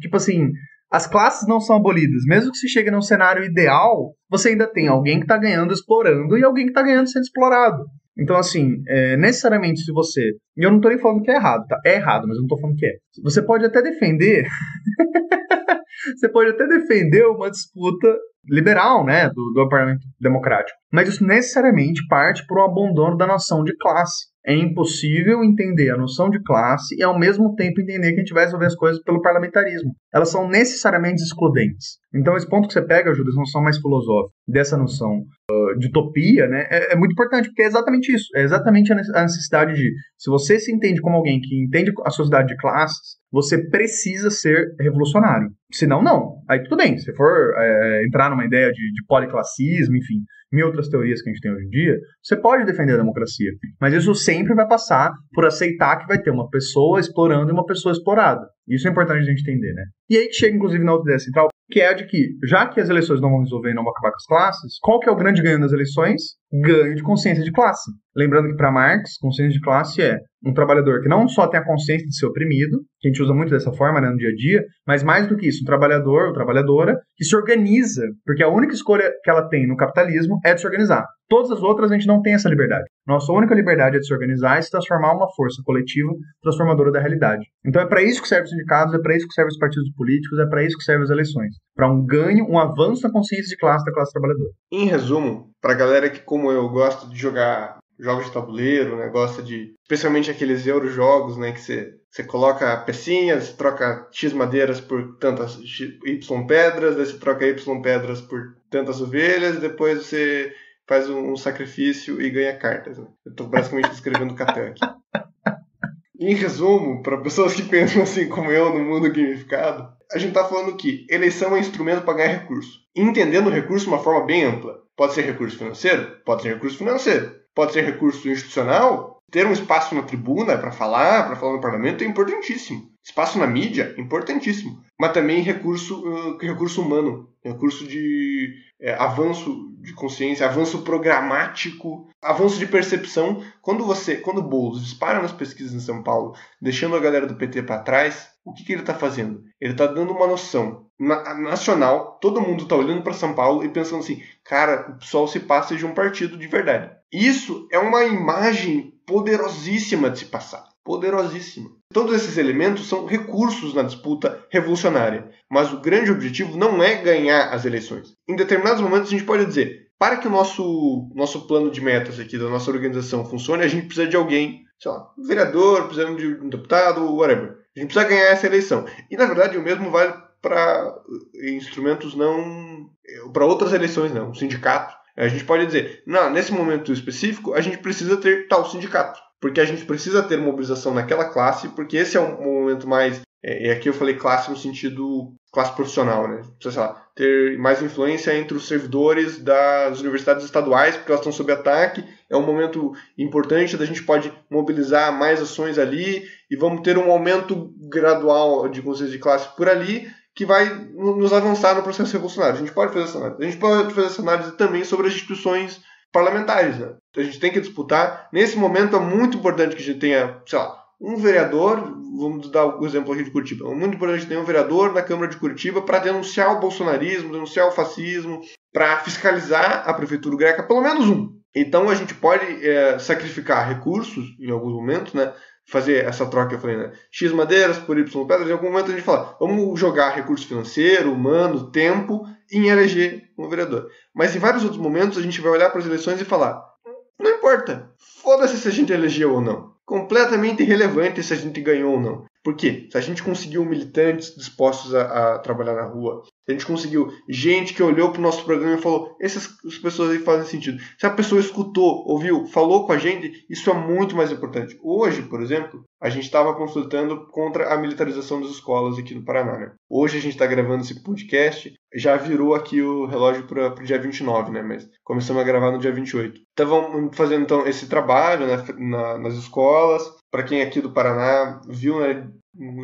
Tipo assim, as classes não são abolidas. Mesmo que se chegue num cenário ideal, você ainda tem alguém que está ganhando explorando e alguém que está ganhando sendo explorado. Então, assim, necessariamente se você... E eu não tô nem falando que é errado, tá? É errado, mas eu não tô falando que é. Você pode até defender... Você pode até defender uma disputa liberal, né? Do parlamento democrático. Mas isso necessariamente parte por um abandono da noção de classe. É impossível entender a noção de classe e, ao mesmo tempo, entender que a gente vai resolver as coisas pelo parlamentarismo. Elas são necessariamente excludentes. Então, esse ponto que você pega, Júlio, essa noção mais filosófica, dessa noção de utopia, né, é muito importante, porque é exatamente isso. É exatamente a necessidade de, se você se entende como alguém que entende a sociedade de classes, você precisa ser revolucionário. Senão, não. Aí tudo bem, se for entrar numa ideia de policlassismo, enfim, mil outras teorias que a gente tem hoje em dia, você pode defender a democracia. Mas isso sempre vai passar por aceitar que vai ter uma pessoa explorando e uma pessoa explorada. Isso é importante a gente entender, né? E aí que chega, inclusive, na outra ideia central, que é a de que, já que as eleições não vão resolver e não vão acabar com as classes, qual que é o grande ganho das eleições? Ganho de consciência de classe. Lembrando que, para Marx, consciência de classe é um trabalhador que não só tem a consciência de ser oprimido, que a gente usa muito dessa forma, né, no dia a dia, mas mais do que isso, um trabalhador ou trabalhadora que se organiza, porque a única escolha que ela tem no capitalismo é de se organizar. Todas as outras a gente não tem essa liberdade. Nossa única liberdade é de se organizar e se transformar em uma força coletiva transformadora da realidade. Então é para isso que servem os sindicatos, é para isso que servem os partidos políticos, é para isso que servem as eleições. Para um ganho, um avanço na consciência de classe da classe trabalhadora. Em resumo, para a galera que, como eu, gosta de jogar jogos de tabuleiro, né, gosta de... especialmente aqueles eurojogos, né, que você coloca pecinhas, troca X madeiras por tantas Y pedras, daí você troca Y pedras por tantas ovelhas, depois você faz um sacrifício e ganha cartas. Né? Eu estou basicamente descrevendo Catan aqui. Em resumo, para pessoas que pensam assim como eu no mundo gamificado, a gente está falando que eleição é instrumento para ganhar recurso. Entendendo o recurso de uma forma bem ampla. Pode ser recurso financeiro? Pode ser recurso financeiro. Pode ser recurso institucional? ter um espaço na tribuna para falar no parlamento é importantíssimo. Espaço na mídia, importantíssimo. Mas também recurso humano, recurso de avanço de consciência, avanço programático, avanço de percepção. Quando o Boulos dispara nas pesquisas em São Paulo, deixando a galera do PT para trás, o que ele está fazendo? Ele está dando uma noção nacional, todo mundo está olhando para São Paulo e pensando assim, cara, o PSOL se passa de um partido de verdade. Isso é uma imagem poderosíssima de se passar. Poderosíssima. Todos esses elementos são recursos na disputa revolucionária, mas o grande objetivo não é ganhar as eleições. Em determinados momentos a gente pode dizer, para que o nosso plano de metas aqui da nossa organização funcione, a gente precisa de alguém, sei lá, um vereador, precisamos de um deputado, whatever. A gente precisa ganhar essa eleição. E na verdade o mesmo vale para instrumentos não... para outras eleições, não. Um sindicato. A gente pode dizer, não, nesse momento específico a gente precisa ter tal sindicato. Porque a gente precisa ter mobilização naquela classe, porque esse é um momento mais... E aqui eu falei classe no sentido classe profissional, né? Precisa, sei lá, ter mais influência entre os servidores das universidades estaduais, porque elas estão sob ataque. É um momento importante, a gente pode mobilizar mais ações ali e vamos ter um aumento gradual de consciência de classe por ali, que vai nos avançar no processo revolucionário. A gente pode fazer essa análise. A gente pode fazer essa análise também sobre as instituições parlamentares, né? A gente tem que disputar. Nesse momento é muito importante que a gente tenha, sei lá, um vereador, vamos dar o exemplo aqui de Curitiba, é muito importante ter um vereador na Câmara de Curitiba para denunciar o bolsonarismo, denunciar o fascismo, para fiscalizar a Prefeitura Greca, pelo menos um. Então a gente pode sacrificar recursos em alguns momentos, né? Fazer essa troca que eu falei, né? X madeiras por Y pedras, em algum momento a gente fala, vamos jogar recurso financeiro, humano, tempo em eleger um vereador. Mas em vários outros momentos a gente vai olhar para as eleições e falar, não importa, foda-se se a gente elegeu ou não. Completamente irrelevante se a gente ganhou ou não. Por quê? Se a gente conseguiu militantes dispostos a trabalhar na rua, se a gente conseguiu gente que olhou para o nosso programa e falou, essas pessoas aí fazem sentido. Se a pessoa escutou, ouviu, falou com a gente, isso é muito mais importante. Hoje, por exemplo, a gente estava consultando contra a militarização das escolas aqui no Paraná, né? Hoje a gente está gravando esse podcast, já virou aqui o relógio para o dia 29, né? Mas começamos a gravar no dia 28. Estavam fazendo então esse trabalho, né, nas escolas. Para quem aqui do Paraná viu, né,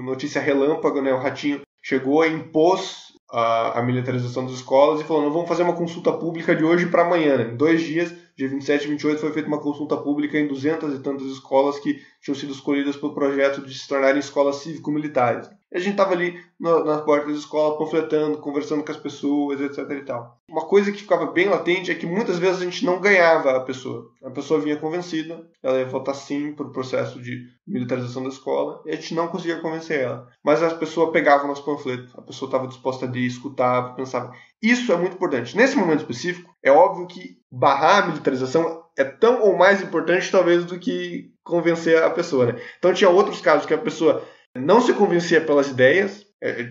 notícia relâmpago, né, o Ratinho chegou e impôs a militarização das escolas e falou, não vamos fazer uma consulta pública de hoje para amanhã. Né? Em 2 dias, dia 27 e 28, foi feita uma consulta pública em 200 e tantas escolas que tinham sido escolhidas pelo projeto de se tornarem escolas cívico-militares. E a gente estava ali na porta da escola, panfletando, conversando com as pessoas, etc. e tal. Uma coisa que ficava bem latente é que muitas vezes a gente não ganhava a pessoa. A pessoa vinha convencida, ela ia votar sim para o processo de militarização da escola, e a gente não conseguia convencer ela. Mas a pessoa pegava o nosso panfleto, a pessoa estava disposta a ler, escutava, pensava. Isso é muito importante. Nesse momento específico, é óbvio que barrar a militarização é tão ou mais importante, talvez, do que convencer a pessoa, né? Então tinha outros casos que a pessoa não se convencia pelas ideias.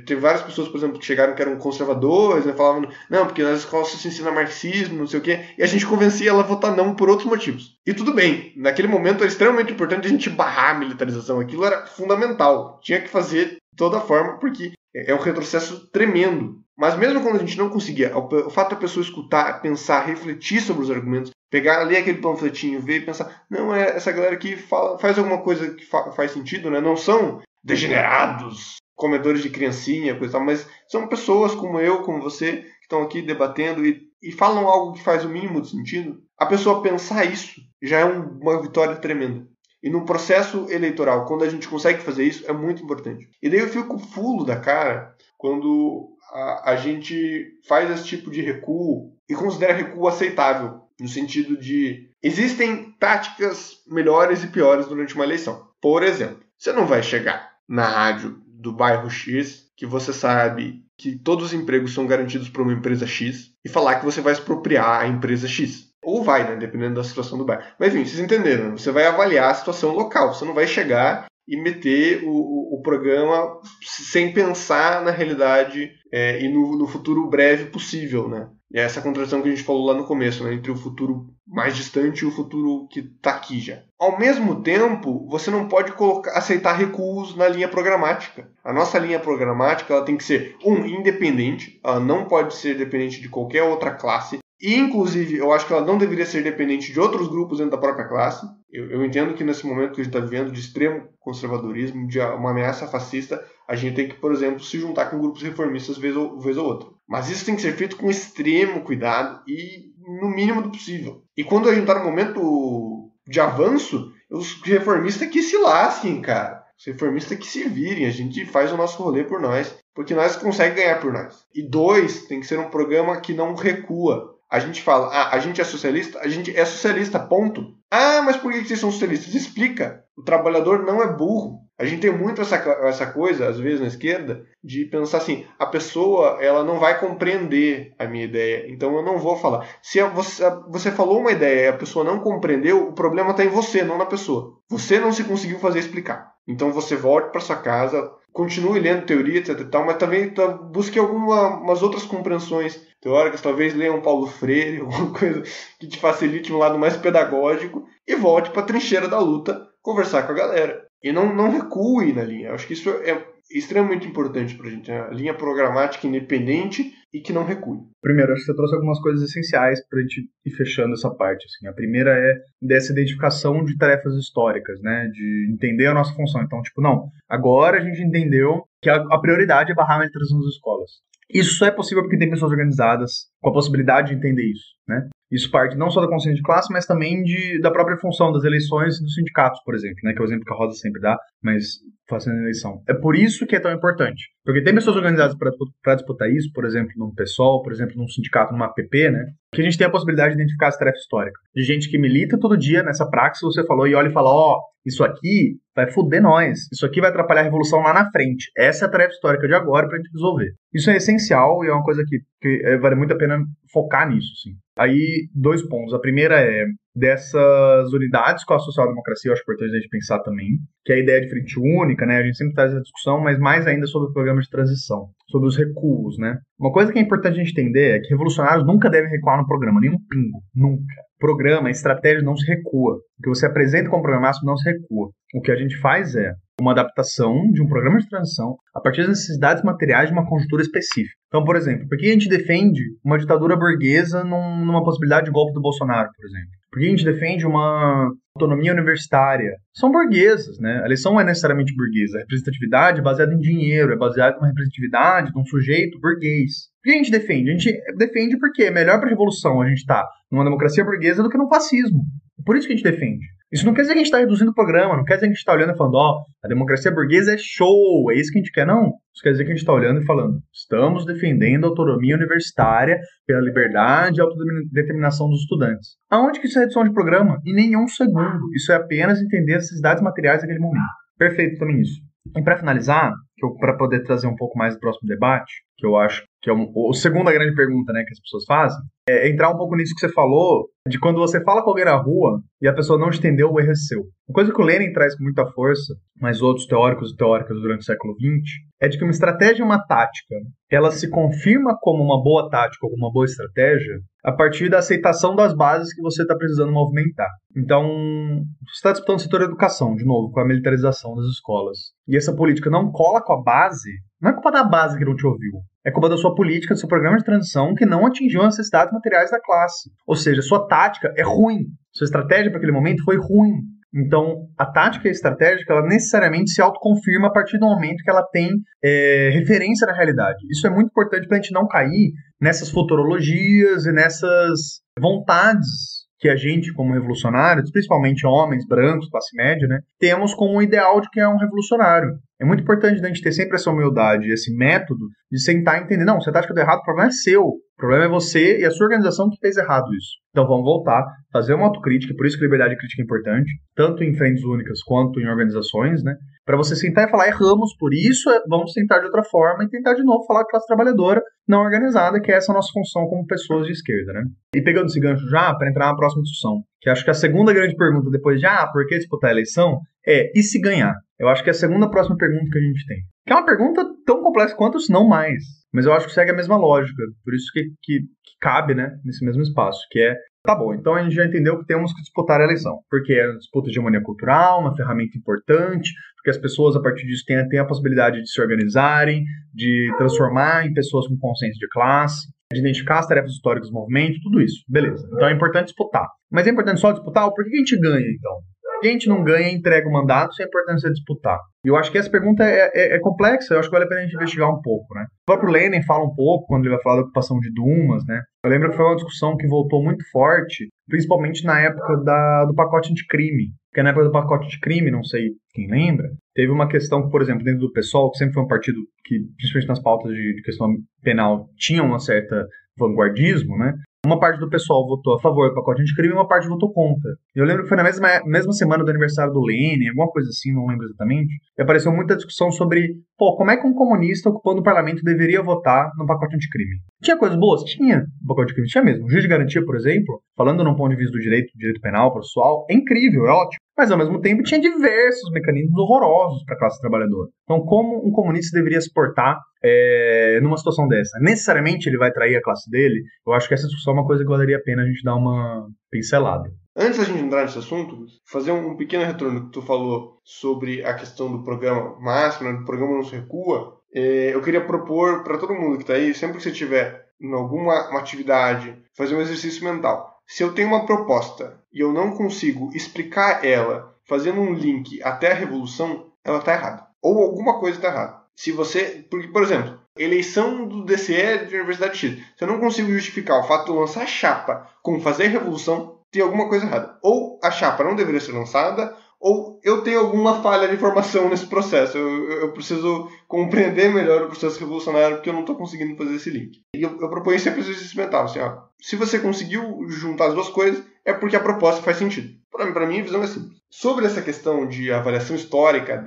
Teve várias pessoas, por exemplo, que chegaram que eram conservadores, né? Falavam, não, porque nas escolas se ensina marxismo, não sei o quê, e a gente convencia ela a votar não por outros motivos. E tudo bem, naquele momento era extremamente importante a gente barrar a militarização, aquilo era fundamental, tinha que fazer de toda forma, porque é um retrocesso tremendo. Mas mesmo quando a gente não conseguia, o fato da pessoa escutar, pensar, refletir sobre os argumentos, pegar, ler aquele panfletinho, ver e pensar, não, essa galera que faz alguma coisa que faz sentido, né? Não são degenerados, comedores de criancinha, coisa e tal, mas são pessoas como eu, como você, que estão aqui debatendo e falam algo que faz o mínimo de sentido. A pessoa pensar isso já é uma vitória tremenda. E no processo eleitoral, quando a gente consegue fazer isso, é muito importante. E daí eu fico fulo da cara quando a gente faz esse tipo de recuo e considera recuo aceitável, no sentido de existem táticas melhores e piores durante uma eleição. Por exemplo, você não vai chegar na rádio do bairro X, que você sabe que todos os empregos são garantidos por uma empresa X, e falar que você vai expropriar a empresa X. Ou vai, né? Dependendo da situação do bairro. Mas enfim, vocês entenderam. Você vai avaliar a situação local. Você não vai chegar e meter o programa sem pensar na realidade e no futuro breve possível, né? E é essa contradição que a gente falou lá no começo, né? Entre o futuro mais distante e o futuro que está aqui já. Ao mesmo tempo, você não pode aceitar recuos na linha programática. A nossa linha programática ela tem que ser, independente. Ela não pode ser dependente de qualquer outra classe. E, inclusive, eu acho que ela não deveria ser dependente de outros grupos dentro da própria classe. Eu entendo que nesse momento que a gente está vivendo de extremo conservadorismo, de uma ameaça fascista, a gente tem que, por exemplo, se juntar com grupos reformistas vez ou outra. Mas isso tem que ser feito com extremo cuidado e no mínimo do possível. E quando a gente está no momento de avanço, os reformistas que se lasquem, cara. Os reformistas que se virem. A gente faz o nosso rolê por nós, porque nós conseguimos ganhar por nós. E 2, tem que ser um programa que não recua. A gente fala, a gente é socialista? A gente é socialista, ponto. Ah, mas por que vocês são socialistas? Explica. O trabalhador não é burro. A gente tem muito essa coisa, às vezes, na esquerda, de pensar assim, a pessoa ela não vai compreender a minha ideia, então eu não vou falar. Se você falou uma ideia e a pessoa não compreendeu, o problema está em você, não na pessoa. Você não se conseguiu fazer explicar. Então você volte para sua casa, continue lendo teoria, etc. e tal, mas também busque algumas outras compreensões teóricas, talvez leia um Paulo Freire, alguma coisa que te facilite um lado mais pedagógico, e volte para a trincheira da luta, conversar com a galera. E não recue na linha. Eu acho que isso é extremamente importante pra gente. A linha programática independente e que não recue. Primeiro, acho que você trouxe algumas coisas essenciais pra gente ir fechando essa parte. Assim. A primeira é dessa identificação de tarefas históricas, né? De entender a nossa função. Então, agora a gente entendeu que a prioridade é barrar a militarização das escolas. Isso só é possível porque tem pessoas organizadas com a possibilidade de entender isso, né? Isso parte não só da consciência de classe, mas também da própria função das eleições e dos sindicatos, por exemplo, né? Que é o exemplo que a Rosa sempre dá, mas fazendo eleição. É por isso que é tão importante. Porque tem pessoas organizadas para disputar isso, por exemplo, num PSOL, por exemplo, num sindicato, numa APP, né? Que a gente tem a possibilidade de identificar essa tarefa histórica. De gente que milita todo dia nessa praxis, você falou, e olha e fala, isso aqui vai foder nós. Isso aqui vai atrapalhar a revolução lá na frente. Essa é a tarefa histórica de agora pra gente resolver. Isso é essencial e é uma coisa que vale muito a pena focar nisso, sim. Aí, 2 pontos. A primeira é dessas unidades com a social-democracia, eu acho importante a gente pensar também, que é a ideia de frente única, né? A gente sempre traz essa discussão, mas mais ainda sobre o programa de transição, sobre os recuos, né? Uma coisa que é importante a gente entender é que revolucionários nunca devem recuar no programa, nem um pingo, nunca. Programa, estratégia não se recua. O que você apresenta como programaço não se recua. O que a gente faz é uma adaptação de um programa de transição a partir das necessidades materiais de uma conjuntura específica. Então, por exemplo, por que a gente defende uma ditadura burguesa numa possibilidade de golpe do Bolsonaro, por exemplo? Por que a gente defende uma autonomia universitária? São burguesas, né? A eleição não é necessariamente burguesa. A representatividade é baseada em dinheiro, é baseada numa representatividade de um sujeito burguês. Por que a gente defende? A gente defende porque é melhor para a revolução a gente estar numa democracia burguesa do que num fascismo. É por isso que a gente defende. Isso não quer dizer que a gente está reduzindo o programa, não quer dizer que a gente está olhando e falando, a democracia burguesa é show, é isso que a gente quer, não. Isso quer dizer que a gente está olhando e falando, estamos defendendo a autonomia universitária pela liberdade e autodeterminação dos estudantes. Aonde que isso é redução de programa? Em nenhum segundo. Isso é apenas entender as necessidades materiais daquele momento. Perfeito também isso. E para finalizar, para poder trazer um pouco mais do próximo debate, que eu acho que é a segunda grande pergunta, né, que as pessoas fazem, é entrar um pouco nisso que você falou, de quando você fala com alguém na rua e a pessoa não te entendeu, o erro é seu. Uma coisa que o Lenin traz com muita força, mas outros teóricos e teóricas durante o século XX, é de que uma estratégia e uma tática, ela se confirma como uma boa tática ou uma boa estratégia a partir da aceitação das bases que você está precisando movimentar. Então, você está disputando o setor da educação, de novo, com a militarização das escolas, e essa política não cola com a base, não é culpa da base que não te ouviu. É culpa da sua política, do seu programa de transição que não atingiu as necessidades materiais da classe. Ou seja, sua tática é ruim. Sua estratégia para aquele momento foi ruim. Então, a tática e a estratégia, ela necessariamente se autoconfirma a partir do momento que ela tem referência na realidade. Isso é muito importante para a gente não cair nessas futurologias e nessas vontades que a gente, como revolucionários, principalmente homens, brancos, classe média, né, temos como ideal de que é um revolucionário. É muito importante a gente ter sempre essa humildade, esse método de sentar e entender, não, se a tática deu errado, o problema é seu. O problema é você e a sua organização que fez errado isso. Então vamos voltar, fazer uma autocrítica, por isso que liberdade crítica é importante, tanto em frentes únicas quanto em organizações, né? Para você sentar e falar, erramos por isso, vamos tentar de outra forma e tentar de novo falar com a classe trabalhadora não organizada, que é essa nossa função como pessoas de esquerda, né? E pegando esse gancho já, para entrar na próxima discussão, que acho que a segunda grande pergunta depois de, por que disputar a eleição, e se ganhar? Eu acho que é a segunda próxima pergunta que a gente tem. Que é uma pergunta tão complexa quanto, se não mais. Mas eu acho que segue a mesma lógica. Por isso que cabe, né, nesse mesmo espaço. Que é, tá bom, então a gente já entendeu que temos que disputar a eleição. Porque é uma disputa de hegemonia cultural, uma ferramenta importante, porque as pessoas, a partir disso, têm a possibilidade de se organizarem, de transformar em pessoas com consciência de classe. de identificar as tarefas históricas do movimento, tudo isso. Beleza. Então é importante disputar. Mas é importante só disputar? Por que a gente ganha, então? Por que a gente não ganha e entrega o mandato se é importante você disputar? E eu acho que essa pergunta é complexa, eu acho que vale a pena a gente investigar um pouco, né? O próprio Lenin fala um pouco, quando ele vai falar da ocupação de Dumas, né? Eu lembro que foi uma discussão que voltou muito forte, principalmente na época do pacote anticrime. Porque na época do pacote anticrime, não sei quem lembra, teve uma questão, por exemplo, dentro do PSOL, que sempre foi um partido que, principalmente nas pautas de questão penal, tinha uma certa vanguardismo, né? Uma parte do pessoal votou a favor do pacote anticrime e uma parte votou contra. Eu lembro que foi na mesma semana do aniversário do Lenin, alguma coisa assim, não lembro exatamente, e apareceu muita discussão sobre, como é que um comunista ocupando o parlamento deveria votar no pacote anticrime. Tinha coisas boas? Tinha. O pacote anticrime tinha mesmo. O juiz de garantia, por exemplo, falando num ponto de vista do direito penal, processual, é incrível, é ótimo. Mas, ao mesmo tempo, tinha diversos mecanismos horrorosos para a classe trabalhadora. Então, como um comunista deveria se portar numa situação dessa? Necessariamente ele vai trair a classe dele? Eu acho que essa discussão é uma coisa que valeria a pena a gente dar uma pincelada. Antes da gente entrar nesse assunto, fazer um pequeno retorno que tu falou sobre a questão do programa máximo, né, do programa Não Se Recua. Eu queria propor para todo mundo que está aí, sempre que você tiver em alguma atividade, fazer um exercício mental. Se eu tenho uma proposta e eu não consigo explicar ela fazendo um link até a Revolução, ela está errada. Ou alguma coisa está errada. Se você... Porque, por exemplo, eleição do DCE de Universidade X. Se eu não consigo justificar o fato de eu lançar a chapa com fazer a Revolução, tem alguma coisa errada. Ou a chapa não deveria ser lançada, ou eu tenho alguma falha de informação nesse processo. Eu preciso compreender melhor o processo revolucionário porque eu não estou conseguindo fazer esse link. E eu proponho sempre esse exercício mental. Assim, se você conseguiu juntar as duas coisas, é porque a proposta faz sentido. Para mim, a visão é simples. Sobre essa questão de avaliação histórica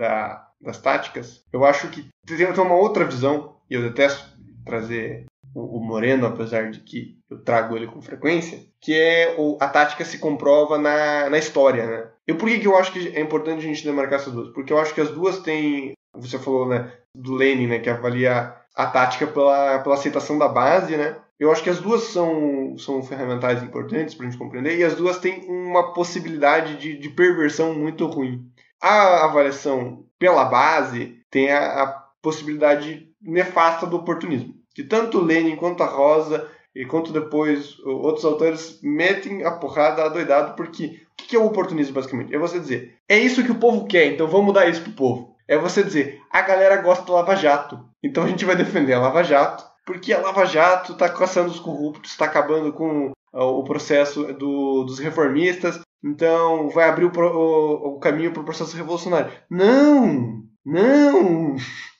das táticas, eu acho que tem uma outra visão, e eu detesto trazer o Moreno, apesar de que eu trago ele com frequência, que é a tática se comprova na história, né? E por que eu acho que é importante a gente demarcar essas duas? Porque eu acho que as duas têm... Você falou, né, do Lenin, né, que avalia a tática pela aceitação da base, né? Eu acho que as duas são ferramentais importantes para a gente compreender, e as duas têm uma possibilidade de perversão muito ruim. A avaliação pela base tem a possibilidade nefasta do oportunismo, que tanto Lenin quanto a Rosa e quanto depois outros autores metem a porrada adoidado, porque o que é o oportunismo basicamente? É você dizer, é isso que o povo quer, então vamos dar isso pro povo. É você dizer, a galera gosta da Lava Jato, então a gente vai defender a Lava Jato, porque a Lava Jato está caçando os corruptos, está acabando com o processo dos reformistas, então vai abrir o caminho para o processo revolucionário. Não!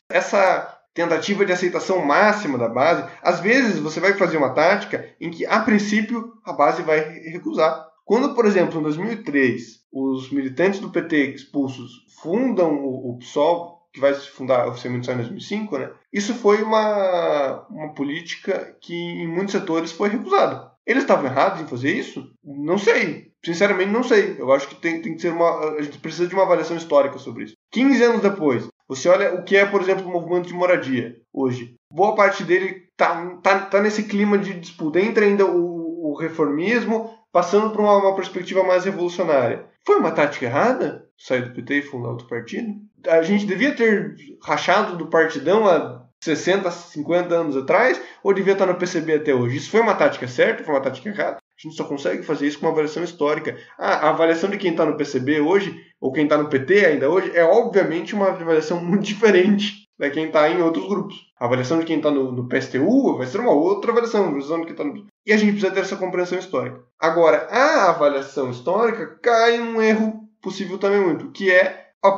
Essa tentativa de aceitação máxima da base, às vezes você vai fazer uma tática em que, a princípio, a base vai recusar. Quando, por exemplo, em 2003, os militantes do PT expulsos fundam o PSOL, que vai se fundar oficialmente só em 2005, né? Isso foi uma política que, em muitos setores, foi recusada. Eles estavam errados em fazer isso? Não sei. Sinceramente, não sei. Eu acho que tem que ser a gente precisa de uma avaliação histórica sobre isso. 15 anos depois, você olha o que é, por exemplo, o movimento de moradia hoje. Boa parte dele tá nesse clima de disputa entre ainda o reformismo, passando por uma perspectiva mais revolucionária. Foi uma tática errada sair do PT e fundar outro partido? A gente devia ter rachado do partidão há 60, 50 anos atrás, ou devia estar no PCB até hoje? Isso foi uma tática certa? Foi uma tática errada? A gente só consegue fazer isso com uma avaliação histórica. A avaliação de quem está no PCB hoje, ou quem está no PT ainda hoje, é obviamente uma avaliação muito diferente da quem está em outros grupos. A avaliação de quem está no PSTU vai ser uma outra avaliação, de quem está no... E a gente precisa ter essa compreensão histórica. Agora, a avaliação histórica cai em um erro possível também muito, que é a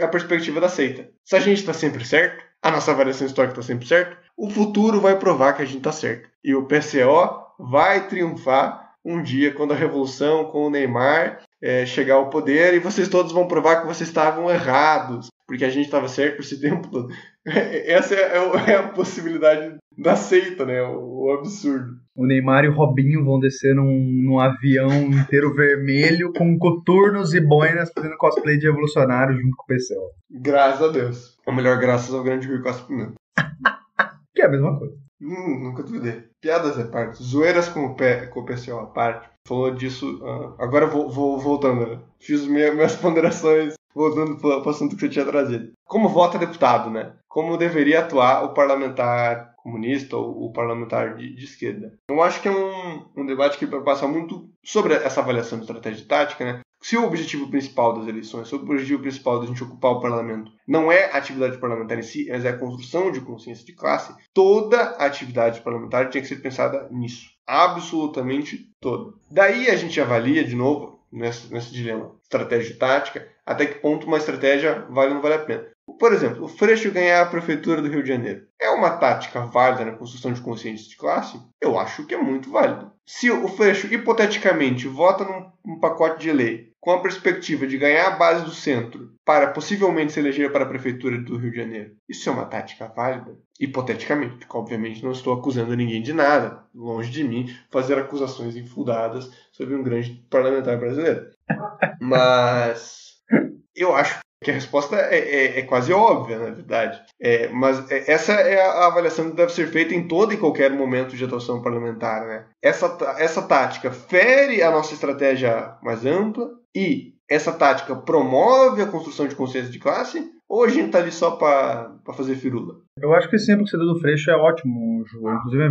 perspectiva da seita. Se a gente está sempre certo, a nossa avaliação histórica está sempre certa, o futuro vai provar que a gente está certo. E o PCO vai triunfar um dia, quando a revolução com o Neymar chegar ao poder, e vocês todos vão provar que vocês estavam errados, porque a gente estava certo esse tempo todo. Essa é a possibilidade da seita, né? O absurdo. O Neymar e o Robinho vão descer num avião inteiro vermelho, com coturnos e boinas, fazendo cosplay de revolucionário junto com o PCO. Graças a Deus. Ou melhor, graças ao grande Rui Costa Pimenta. Que é a mesma coisa. Nunca duvidei. Piadas à parte. Zoeiras com o PCO à parte. Falou disso. Agora vou voltando, né? Fiz minhas ponderações voltando para o assunto que você tinha trazido. Como vota deputado, né? Como deveria atuar o parlamentar comunista ou o parlamentar de esquerda. Eu acho que é um debate que passa muito sobre essa avaliação de estratégia tática, né? Se o objetivo principal das eleições, se o objetivo principal da gente ocupar o parlamento não é a atividade parlamentar em si, mas é a construção de consciência de classe, toda a atividade parlamentar tinha que ser pensada nisso. Absolutamente toda. Daí a gente avalia, de novo, nesse dilema, estratégia tática, até que ponto uma estratégia vale ou não vale a pena. Por exemplo, o Freixo ganhar a prefeitura do Rio de Janeiro é uma tática válida na construção de consciência de classe? Eu acho que é muito válido. Se o Freixo, hipoteticamente, vota num pacote de lei com a perspectiva de ganhar a base do centro para possivelmente se eleger para a prefeitura do Rio de Janeiro, isso é uma tática válida? Hipoteticamente, porque obviamente não estou acusando ninguém de nada, longe de mim fazer acusações infundadas sobre um grande parlamentar brasileiro. Mas eu acho que a resposta é quase óbvia, na verdade. Mas essa é a avaliação que deve ser feita em todo e qualquer momento de atuação parlamentar, né? Essa tática fere a nossa estratégia mais ampla e essa tática promove a construção de consciência de classe ou a gente está ali só para fazer firula? Eu acho que esse exemplo que você deu do Freixo é ótimo, Ju. Inclusive é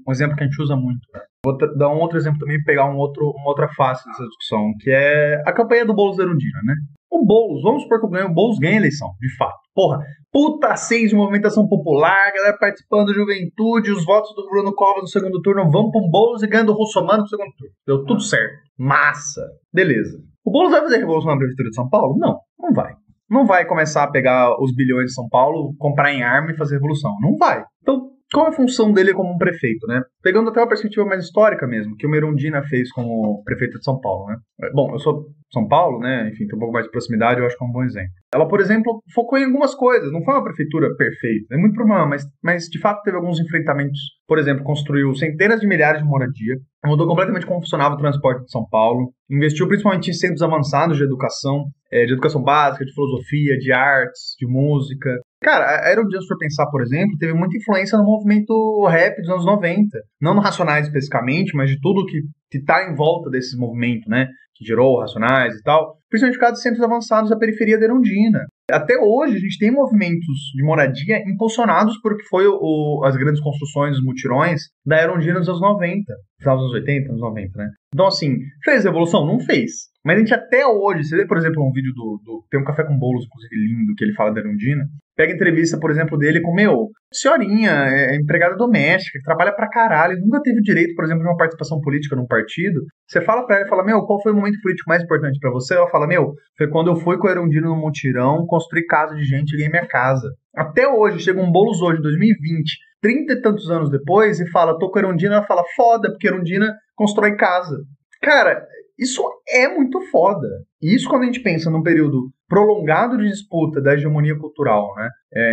um exemplo que a gente usa muito. Vou dar um outro exemplo também e pegar uma outra face dessa discussão, que é a campanha do Boulos da Erundina, né? O Boulos, vamos supor que o Boulos ganha a eleição, de fato. Porra, puta 6 de movimentação popular, galera participando da juventude, os votos do Bruno Covas no segundo turno vão pro Boulos e ganhando o Russomano no segundo turno. Deu tudo certo. Massa. Beleza. O Boulos vai fazer revolução na prefeitura de São Paulo? Não, não vai. Não vai começar a pegar os bilhões de São Paulo, comprar em arma e fazer revolução. Não vai. Então, qual é a função dele como um prefeito, né? Pegando até uma perspectiva mais histórica mesmo, que o Erundina fez como prefeito de São Paulo, né? Bom, eu sou de São Paulo, né? Enfim, tem um pouco mais de proximidade, eu acho que é um bom exemplo. Ela, por exemplo, focou em algumas coisas. Não foi uma prefeitura perfeita, é muito problema, mas de fato teve alguns enfrentamentos. Por exemplo, construiu centenas de milhares de moradia, mudou completamente como funcionava o transporte de São Paulo, investiu principalmente em centros avançados de educação básica, de filosofia, de artes, de música. Cara, a Erundina, se for pensar, por exemplo, teve muita influência no movimento rap dos anos 90. Não no Racionais especificamente, mas de tudo que tá em volta desses movimentos, né? Que gerou Racionais e tal. Principalmente por causa dos centros avançados da periferia da Erundina. Até hoje, a gente tem movimentos de moradia impulsionados por que foi as grandes construções, os mutirões da Erundina nos anos 90. Final dos anos 80, anos 90, né? Então, assim, fez revolução? Não fez. Mas a gente até hoje, você vê, por exemplo, um vídeo tem um Café com Boulos, inclusive, lindo, que ele fala da Erundina. Pega entrevista, por exemplo, dele com, senhorinha, empregada doméstica, que trabalha pra caralho, nunca teve direito, por exemplo, de uma participação política num partido. Você fala pra ela, qual foi o momento político mais importante pra você? Ela fala, foi quando eu fui com a Erundina no mutirão, construí casa de gente e ganhei minha casa. Até hoje, chega um Boulos hoje, em 2020, 30 e tantos anos depois, e fala, tô com a Erundina, ela fala, foda, porque a Erundina constrói casa. Cara, isso é muito foda. E isso quando a gente pensa num período prolongado de disputa da hegemonia cultural, né?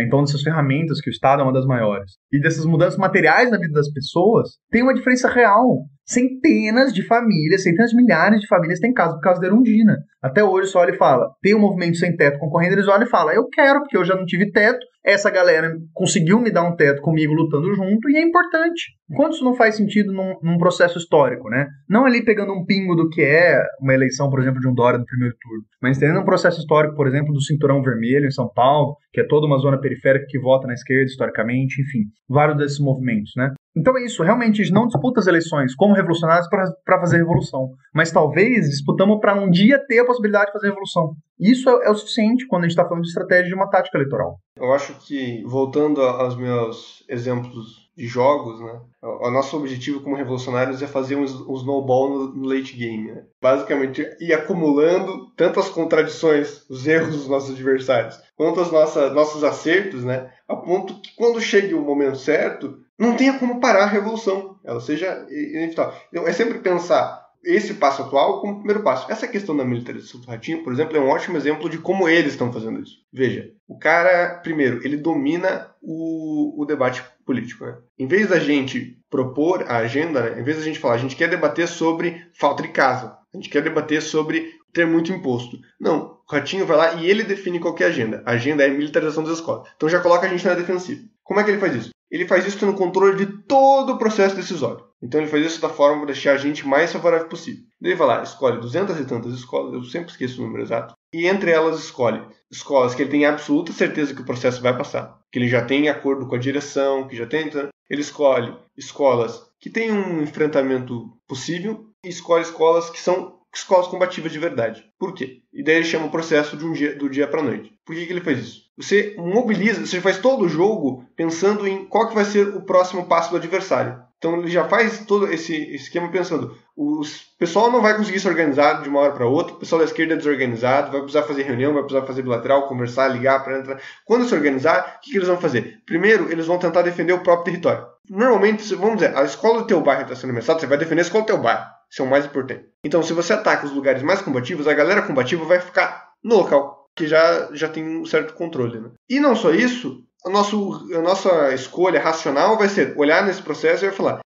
Então, dessas ferramentas que o Estado é uma das maiores, e dessas mudanças materiais na vida das pessoas, tem uma diferença real. Centenas de famílias, centenas de milhares de famílias têm casa por causa da Erundina. Até hoje só olha e fala, tem um movimento sem teto concorrendo, eles olham e falam, eu quero, porque eu já não tive teto, essa galera conseguiu me dar um teto comigo lutando junto, e é importante. Enquanto isso não faz sentido num processo histórico, né? Não ali pegando um pingo do que é uma eleição, por exemplo, de um Dória no primeiro turno, mas entendendo um processo histórico, por exemplo, do Cinturão Vermelho em São Paulo, que é toda uma zona periférica que vota na esquerda historicamente, enfim, vários desses movimentos, né? Então é isso, realmente a gente não disputa as eleições como revolucionários para fazer revolução, mas talvez disputamos para um dia ter a possibilidade de fazer revolução. Isso é o suficiente quando a gente está falando de estratégia de uma tática eleitoral. Eu acho que, voltando aos meus exemplos de jogos, né, o nosso objetivo como revolucionários é fazer um snowball no late game, né? Basicamente ir acumulando tanto as contradições, os erros dos nossos adversários, quanto os nossos acertos, né, a ponto que quando chegue o momento certo, não tenha como parar a revolução, ela seja inevitável. Então, é sempre pensar esse passo atual como primeiro passo. Essa questão da militarização do Ratinho, por exemplo, é um ótimo exemplo de como eles estão fazendo isso. Veja, o cara, primeiro, ele domina o debate político, né? Em vez da gente propor a agenda, né? Em vez da gente falar, a gente quer debater sobre falta de casa, a gente quer debater sobre ter muito imposto. Não, o Ratinho vai lá e ele define qual que é a agenda. A agenda é a militarização das escolas. Então já coloca a gente na defensiva. Como é que ele faz isso? Ele faz isso tendo controle de todo o processo decisório. Então ele faz isso da forma de deixar a gente mais favorável possível. Ele vai lá, escolhe 200 e tantas escolas, eu sempre esqueço o número exato, e entre elas escolhe escolas que ele tem absoluta certeza que o processo vai passar, que ele já tem acordo com a direção, que já tem... Ele escolhe escolas que têm um enfrentamento possível e escolhe escolas que são escolas combativas de verdade. Por quê? E daí ele chama o processo do dia para a noite. Por que ele faz isso? Você mobiliza, você faz todo o jogo pensando em qual que vai ser o próximo passo do adversário. Então ele já faz todo esse esquema pensando, o pessoal não vai conseguir se organizar de uma hora para outra, o pessoal da esquerda é desorganizado, vai precisar fazer reunião, vai precisar fazer bilateral, conversar, ligar para entrar. Quando se organizar, o que eles vão fazer? Primeiro, eles vão tentar defender o próprio território. Normalmente, vamos dizer, a escola do teu bairro está sendo ameaçada, você vai defender a escola do teu bairro. Isso é o mais importante. Então, se você ataca os lugares mais combativos, a galera combativa vai ficar no local, que já tem um certo controle, né? E não só isso, a nossa escolha racional vai ser olhar nesse processo e vai falar,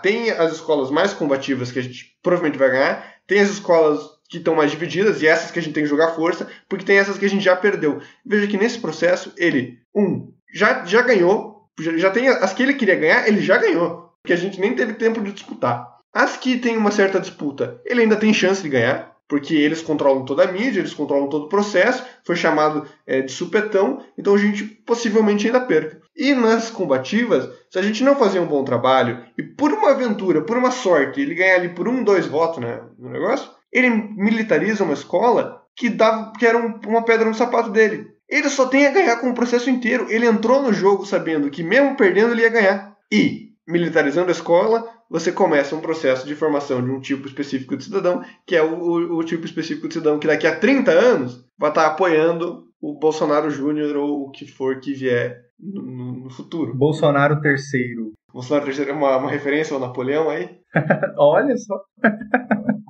tem as escolas mais combativas que a gente provavelmente vai ganhar, tem as escolas que estão mais divididas e essas que a gente tem que jogar força, porque tem essas que a gente já perdeu. Veja que nesse processo, ele, já ganhou, já tem as que ele queria ganhar, ele já ganhou, porque a gente nem teve tempo de disputar. As que tem uma certa disputa, ele ainda tem chance de ganhar, porque eles controlam toda a mídia, eles controlam todo o processo, foi chamado de supetão, então a gente possivelmente ainda perca. E nas combativas, se a gente não fazer um bom trabalho, e por uma aventura, por uma sorte, ele ganhar ali por 2 votos, né, no negócio, ele militariza uma escola que era uma pedra no sapato dele. Ele só tem a ganhar com o processo inteiro. Ele entrou no jogo sabendo que mesmo perdendo ele ia ganhar. E, militarizando a escola, você começa um processo de formação de um tipo específico de cidadão, que é o tipo específico de cidadão que daqui a 30 anos vai estar apoiando o Bolsonaro Júnior ou o que for que vier no futuro. Bolsonaro terceiro. Bolsonaro terceiro é uma referência ao Napoleão aí? Olha só.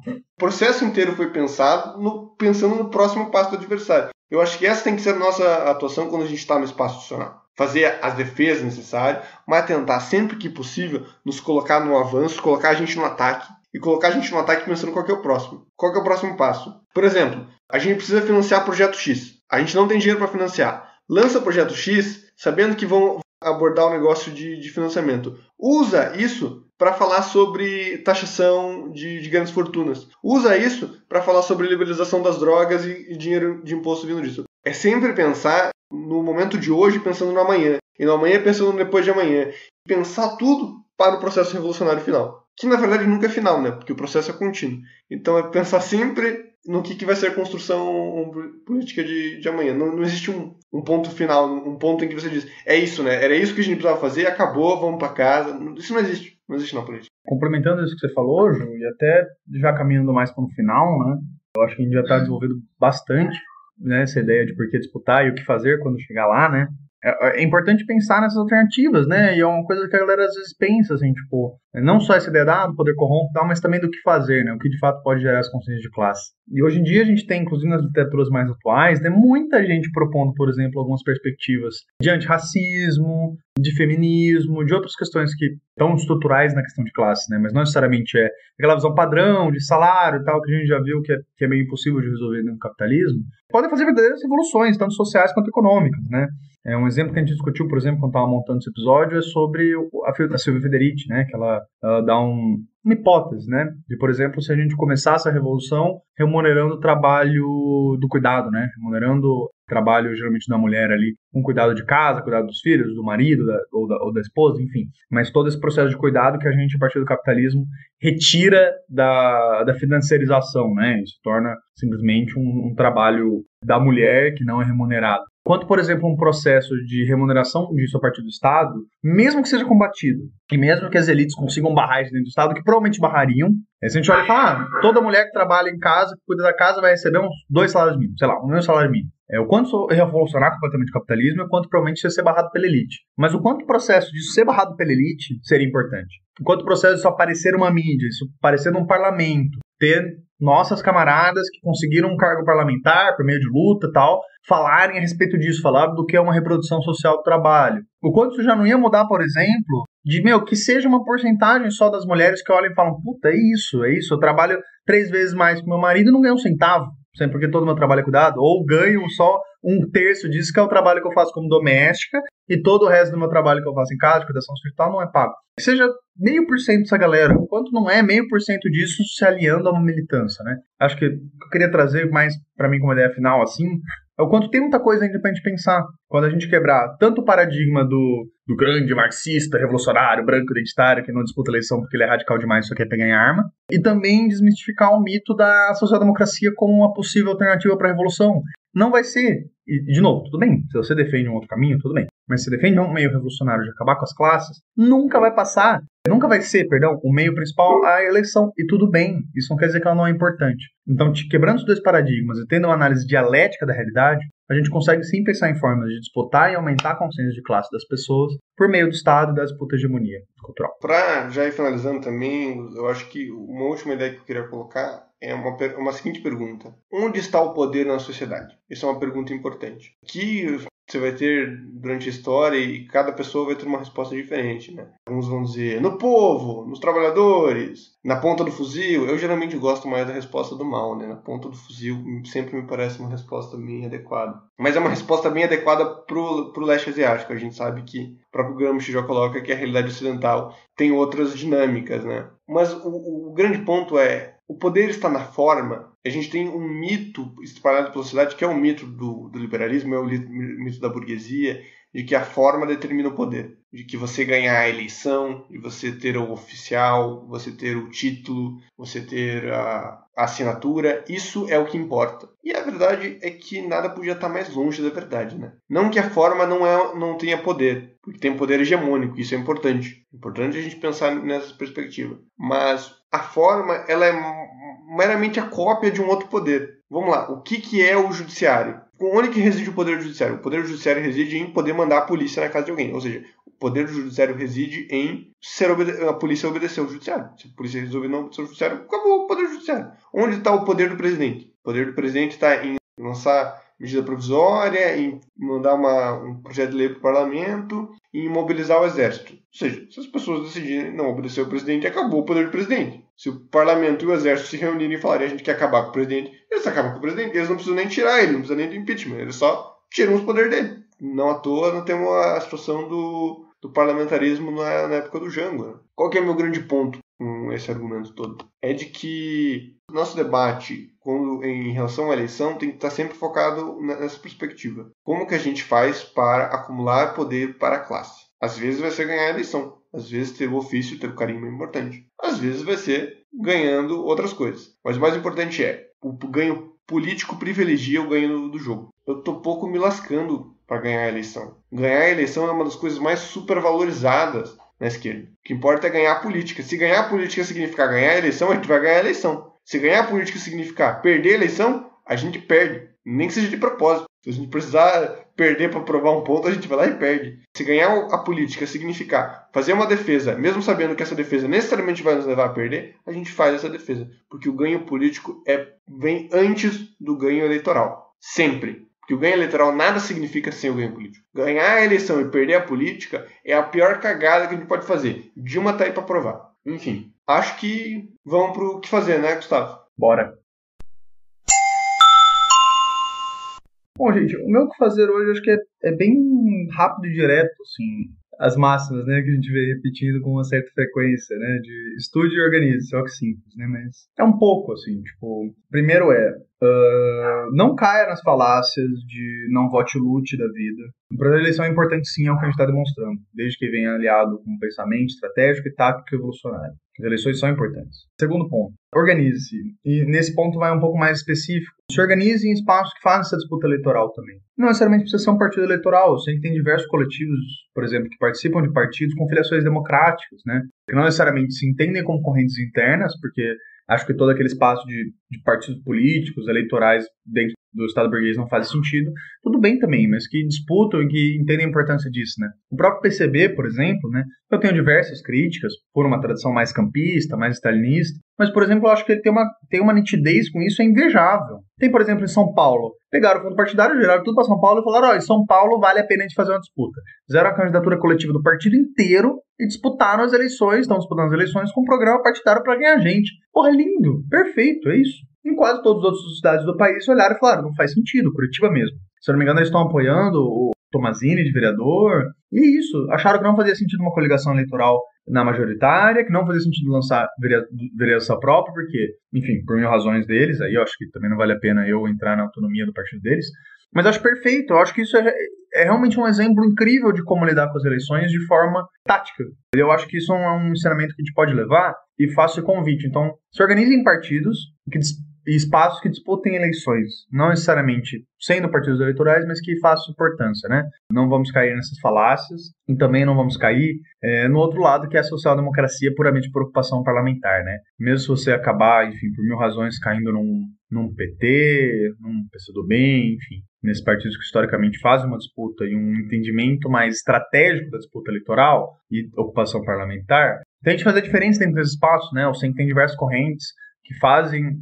O processo inteiro foi pensando no próximo passo do adversário. Eu acho que essa tem que ser a nossa atuação quando a gente está no espaço institucional. Fazer as defesas necessárias, mas tentar sempre que possível nos colocar no avanço, colocar a gente no ataque. E colocar a gente no ataque pensando qual que é o próximo. Qual que é o próximo passo? Por exemplo, a gente precisa financiar projeto X. A gente não tem dinheiro para financiar. Lança o projeto X sabendo que vão abordar o negócio de financiamento. Usa isso para falar sobre taxação de grandes fortunas. Usa isso para falar sobre liberalização das drogas e dinheiro de imposto vindo disso. É sempre pensar no momento de hoje pensando no amanhã. E no amanhã pensando no depois de amanhã. Pensar tudo para o processo revolucionário final. Que na verdade nunca é final, né? Porque o processo é contínuo. Então é pensar sempre no que vai ser a construção política de amanhã. Não existe um ponto final, um ponto em que você diz, é isso, né? Era isso que a gente precisava fazer, acabou, vamos para casa. Isso não existe. Não existe na política. Complementando isso que você falou, Ju, e até já caminhando mais para o final, né? Eu acho que a gente já está desenvolvendo bastante, né, essa ideia de por que disputar e o que fazer quando chegar lá, né? É importante pensar nessas alternativas, né? E é uma coisa que a galera às vezes pensa, assim, tipo, não só essa ideia do poder corrompe e tal, mas também do que fazer, né? O que de fato pode gerar as consciências de classe. E hoje em dia a gente tem, inclusive nas literaturas mais atuais, né, muita gente propondo, por exemplo, algumas perspectivas de antirracismo, de feminismo, de outras questões que estão estruturais na questão de classe, né? Mas não necessariamente é aquela visão padrão de salário e tal, que a gente já viu que é meio impossível de resolver dentro do capitalismo. Podem fazer verdadeiras revoluções, tanto sociais quanto econômicas, né? Um exemplo que a gente discutiu, por exemplo, quando estava montando esse episódio, é sobre a Silvia Federici, né? Que ela dá uma hipótese, né? De, por exemplo, se a gente começasse a revolução remunerando o trabalho do cuidado, né? Remunerando o trabalho, geralmente, da mulher ali, com cuidado de casa, cuidado dos filhos, do marido ou da esposa, enfim. Mas todo esse processo de cuidado que a gente, a partir do capitalismo, retira da financiarização, né? Isso torna simplesmente um trabalho da mulher que não é remunerado. Quanto, por exemplo, um processo de remuneração disso a partir do Estado, mesmo que seja combatido, e mesmo que as elites consigam barrar isso dentro do Estado, que provavelmente barrariam, se a gente olha e fala, toda mulher que trabalha em casa, que cuida da casa, vai receber uns 2 salários mínimos, sei lá, 1 salário mínimo. O quanto revolucionar completamente o capitalismo, e o quanto provavelmente isso ia ser barrado pela elite. Mas o quanto o processo de ser barrado pela elite seria importante. O quanto o processo de isso aparecer numa mídia, isso aparecer num parlamento, ter nossas camaradas que conseguiram um cargo parlamentar por meio de luta e tal, falarem a respeito disso, falar do que é uma reprodução social do trabalho. O quanto isso já não ia mudar, por exemplo, de, que seja uma porcentagem só das mulheres que olham e falam, puta, é isso, eu trabalho 3 vezes mais que meu marido e não ganho um centavo. sempre porque todo o meu trabalho é cuidado, ou ganho só um terço disso, que é o trabalho que eu faço como doméstica, e todo o resto do meu trabalho que eu faço em casa, de cuidação hospital, não é pago. Que seja 0,5% dessa galera, enquanto não é 0,5% disso se aliando a uma militância, né? Acho que o que eu queria trazer mais para mim como ideia final, assim, é o quanto tem muita coisa ainda pra gente pensar. Quando a gente quebrar tanto o paradigma do grande marxista, revolucionário, branco, identitário, que não disputa eleição porque ele é radical demais e só quer pegar em arma, e também desmistificar o mito da social-democracia como uma possível alternativa para a revolução. Não vai ser. E, de novo, tudo bem, se você defende um outro caminho, tudo bem. Mas se defende um meio revolucionário de acabar com as classes, nunca vai ser, o meio principal a eleição. E tudo bem, isso não quer dizer que ela não é importante. Então, quebrando os dois paradigmas e tendo uma análise dialética da realidade, a gente consegue sim pensar em formas de disputar e aumentar a consciência de classe das pessoas por meio do Estado e da disputa de hegemonia cultural. Para já ir finalizando também, eu acho que uma última ideia que eu queria colocar é uma seguinte pergunta. Onde está o poder na sociedade? Isso é uma pergunta importante. Que você vai ter durante a história e cada pessoa vai ter uma resposta diferente, né? Alguns vão dizer no povo, nos trabalhadores, na ponta do fuzil. Eu geralmente gosto mais da resposta do mal, né? Na ponta do fuzil sempre me parece uma resposta bem adequada. Mas é uma resposta bem adequada pro leste asiático. A gente sabe que o próprio Gramsci já coloca que a realidade ocidental tem outras dinâmicas, né? Mas o grande ponto é, o poder está na forma. A gente tem um mito espalhado pela sociedade, que é o mito do liberalismo, é o mito da burguesia, de que a forma determina o poder. De que você ganhar a eleição, de você ter o oficial, você ter o título, você ter a assinatura, isso é o que importa. E a verdade é que nada podia estar mais longe da verdade, né? Não que a forma não tenha poder, porque tem poder hegemônico, isso é importante. É importante a gente pensar nessa perspectiva. Mas a forma, ela é meramente a cópia de um outro poder. Vamos lá, o que é o judiciário? Onde que reside o poder judiciário? O poder judiciário reside em poder mandar a polícia na casa de alguém. Ou seja, o poder judiciário reside em a polícia obedecer ao judiciário. Se a polícia resolver não obedecer ao judiciário, acabou o poder judiciário. Onde está o poder do presidente? O poder do presidente está em lançar medida provisória, em mandar um projeto de lei para o parlamento e em mobilizar o exército. Ou seja, se as pessoas decidirem não obedecer ao presidente, acabou o poder do presidente. Se o parlamento e o exército se reunirem e falarem a gente quer acabar com o presidente, eles acabam com o presidente. Eles não precisam nem tirar ele, não precisam nem do impeachment. Eles só tiram os poderes dele. Não à toa não temos a situação do parlamentarismo na época do Jango. Né? Qual que é o meu grande ponto com esse argumento todo? É de que o nosso debate em relação à eleição tem que estar sempre focado nessa perspectiva. Como que a gente faz para acumular poder para a classe? Às vezes vai ser ganhar a eleição. Às vezes ter o ofício, ter o carimbo é importante. Às vezes vai ser ganhando outras coisas. Mas o mais importante é, o ganho político privilegia o ganho do jogo. Eu tô pouco me lascando para ganhar a eleição. Ganhar a eleição é uma das coisas mais supervalorizadas na esquerda. O que importa é ganhar a política. Se ganhar a política significar ganhar a eleição, a gente vai ganhar a eleição. Se ganhar a política significar perder a eleição, a gente perde. Nem que seja de propósito. Se a gente precisar perder para provar um ponto, a gente vai lá e perde. Se ganhar a política significar fazer uma defesa, mesmo sabendo que essa defesa necessariamente vai nos levar a perder, a gente faz essa defesa. Porque o ganho político vem antes do ganho eleitoral. Sempre. Porque o ganho eleitoral nada significa sem o ganho político. Ganhar a eleição e perder a política é a pior cagada que a gente pode fazer. Dilma tá aí para provar. Enfim, acho que vamos pro que fazer, né, Gustavo? Bora. Bom, gente, o meu que fazer hoje acho que é bem rápido e direto, assim, as máximas, né, que a gente vê repetindo com uma certa frequência, né, de estude e organize, só que simples, né, mas é um pouco, assim, tipo, primeiro não caia nas falácias de não vote lute da vida. Para a eleição é importante sim, é o que a gente está demonstrando, desde que venha aliado com um pensamento estratégico e tático revolucionário. As eleições são importantes. Segundo ponto, organize-se. E nesse ponto vai um pouco mais específico. Se organize em espaços que fazem essa disputa eleitoral também. Não necessariamente precisa ser um partido eleitoral. Eu sei que tem diversos coletivos, por exemplo, que participam de partidos com filiações democráticas, né? Que não necessariamente se entendem como correntes internas, porque acho que todo aquele espaço de partidos políticos, eleitorais dentro do Estado burguês não faz sentido. Tudo bem também, mas que disputam e que entendem a importância disso, né? O próprio PCB, por exemplo, né? Eu tenho diversas críticas por uma tradição mais campista, mais stalinista, mas, por exemplo, eu acho que ele tem uma nitidez com isso, é invejável. Tem, por exemplo, em São Paulo, pegaram o fundo partidário, geraram tudo para São Paulo e falaram, em São Paulo vale a pena a gente fazer uma disputa. Fizeram a candidatura coletiva do partido inteiro e disputaram as eleições, estão disputando as eleições com um programa partidário para ganhar gente. Porra, é lindo, perfeito, é isso. em quase todas as outras cidades do país olharam e falaram, não faz sentido, Curitiba mesmo. Se eu não me engano, eles estão apoiando o Tomazini de vereador, e isso, acharam que não fazia sentido uma coligação eleitoral na majoritária, que não fazia sentido lançar vereação própria, porque, enfim, por mil razões deles, aí eu acho que também não vale a pena eu entrar na autonomia do partido deles, mas eu acho perfeito, eu acho que isso é realmente um exemplo incrível de como lidar com as eleições de forma tática. Eu acho que isso é um ensinamento que a gente pode levar e faço o convite. Então, se organizem partidos e espaços que disputem eleições, não necessariamente sendo partidos eleitorais, mas que façam importância, né? Não vamos cair nessas falácias e também não vamos cair no outro lado, que é a social-democracia puramente por ocupação parlamentar, né? Mesmo se você acabar, enfim, por mil razões, caindo num PT, num PCdoB, enfim, nesses partidos que historicamente fazem uma disputa e um entendimento mais estratégico da disputa eleitoral e ocupação parlamentar, tem que fazer diferença dentro desses espaços, né? Eu sei que tem diversas correntes que fazem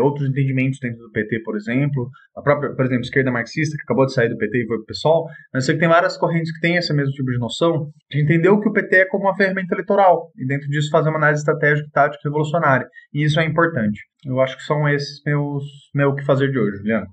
outros entendimentos dentro do PT, por exemplo. A própria, por exemplo, esquerda marxista, que acabou de sair do PT e foi pro PSOL, mas eu sei que tem várias correntes que têm esse mesmo tipo de noção de entender o que o PT é como uma ferramenta eleitoral, e dentro disso fazer uma análise estratégica, tática e revolucionária. E isso é importante. Eu acho que são esses meu que fazer de hoje, Juliano.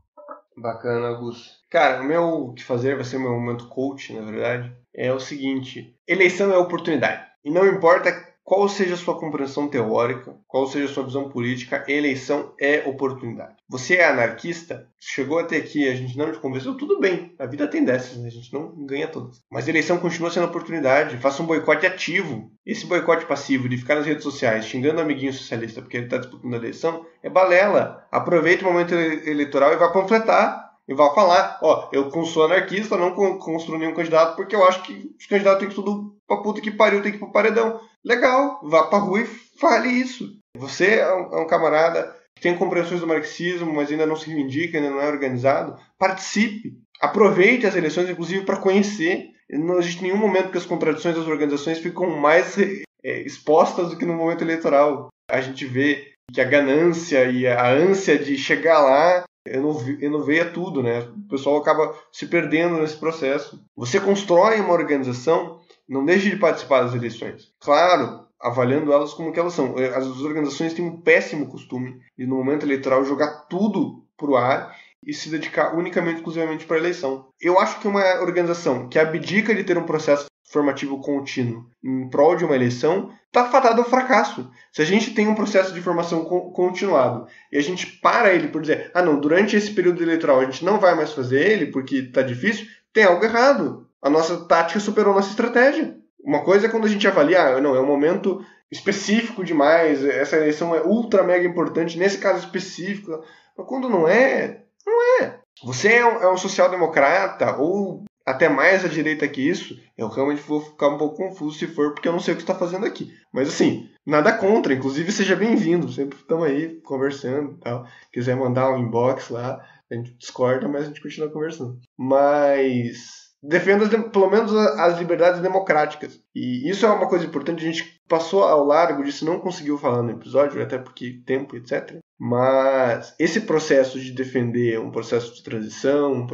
Bacana, Augusto. Cara, o meu que fazer vai ser o meu momento coach, na verdade, é o seguinte: eleição é oportunidade. E não importa qual seja a sua compreensão teórica, qual seja a sua visão política, eleição é oportunidade. Você é anarquista, chegou até aqui, a gente não te convenceu, tudo bem, a vida tem dessas, né? A gente não ganha todas. Mas eleição continua sendo oportunidade, faça um boicote ativo. Esse boicote passivo de ficar nas redes sociais xingando o amiguinho socialista porque ele está disputando a eleição é balela. Aproveite o momento eleitoral e vá panfletar. E vai falar, eu sou anarquista, não construo nenhum candidato porque eu acho que os candidatos têm que tudo pra puta que pariu, tem que ir pro paredão. Legal, vá pra rua e fale isso. Você é um camarada que tem compreensões do marxismo, mas ainda não se reivindica, ainda não é organizado. Participe. Aproveite as eleições, inclusive, para conhecer. Não existe nenhum momento que as contradições das organizações ficam mais expostas do que no momento eleitoral. A gente vê que a ganância e a ânsia de chegar lá enoveia tudo, né? O pessoal acaba se perdendo nesse processo. Você constrói uma organização, não deixe de participar das eleições. Claro, avaliando elas como que elas são. As organizações têm um péssimo costume de, no momento eleitoral, jogar tudo pro ar e se dedicar unicamente, exclusivamente para a eleição. Eu acho que uma organização que abdica de ter um processo formativo contínuo em prol de uma eleição está fatada ao fracasso. Se a gente tem um processo de formação continuado e a gente para ele por dizer, não, durante esse período eleitoral a gente não vai mais fazer ele porque está difícil, tem algo errado. A nossa tática superou a nossa estratégia. Uma coisa é quando a gente avalia, não, é um momento específico demais, essa eleição é ultra mega importante, nesse caso específico, mas quando não é, não é. Você é um social-democrata ou até mais à direita que isso, eu realmente vou ficar um pouco confuso se for, porque eu não sei o que está fazendo aqui. Mas assim, nada contra, inclusive seja bem-vindo, sempre estamos aí conversando e tal. Quiser mandar um inbox lá, a gente discorda, mas a gente continua conversando. Mas defenda pelo menos as liberdades democráticas. E isso é uma coisa importante, a gente passou ao largo disso, não conseguiu falar no episódio, até porque tempo, etc. Mas esse processo de defender um processo de transição,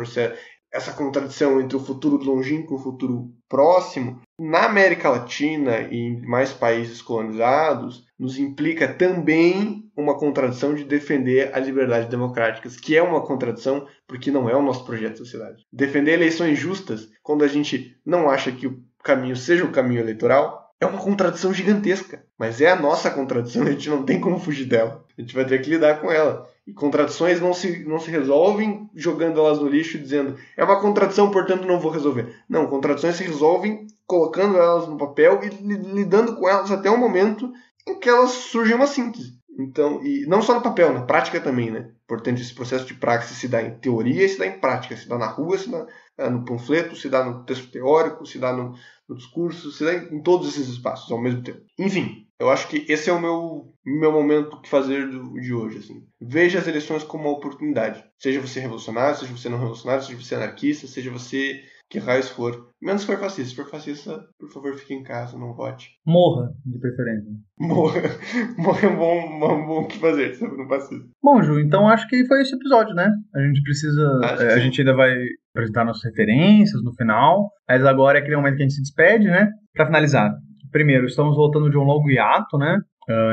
essa contradição entre o futuro longínquo e o futuro próximo, na América Latina e em mais países colonizados, nos implica também uma contradição de defender as liberdades democráticas, que é uma contradição porque não é o nosso projeto de sociedade. Defender eleições justas, quando a gente não acha que o caminho seja o caminho eleitoral, é uma contradição gigantesca. Mas é a nossa contradição, a gente não tem como fugir dela. A gente vai ter que lidar com ela. E contradições não se resolvem jogando elas no lixo e dizendo é uma contradição, portanto não vou resolver. Não, contradições se resolvem colocando elas no papel e lidando com elas até o momento em que elas surgem uma síntese. Então, e não só no papel, na prática também, né? Portanto, esse processo de praxis se dá em teoria e se dá em prática. Se dá na rua, se dá no panfleto, se dá no texto teórico, se dá no discurso, se dá em todos esses espaços ao mesmo tempo. Enfim, eu acho que esse é o meu momento que fazer de hoje. Assim. Veja as eleições como uma oportunidade. Seja você revolucionário, seja você não revolucionário, seja você anarquista, seja você que raios for. Menos se for fascista. Se for fascista, por favor, fique em casa, não vote. Morra, de preferência. Morra é um bom que fazer, se não fascista. Bom, Ju, então acho que foi esse episódio, né? A gente precisa... a gente ainda vai apresentar nossas referências no final, mas agora é aquele momento que a gente se despede, né? Pra finalizar. Primeiro, estamos voltando de um longo hiato, né?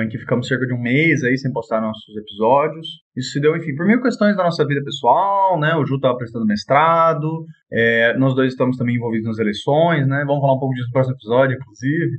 em que ficamos cerca de um mês aí sem postar nossos episódios. Isso se deu, enfim, por mil questões da nossa vida pessoal, né? O Ju estava prestando mestrado, nós dois estamos também envolvidos nas eleições, né? Vamos falar um pouco disso no próximo episódio, inclusive.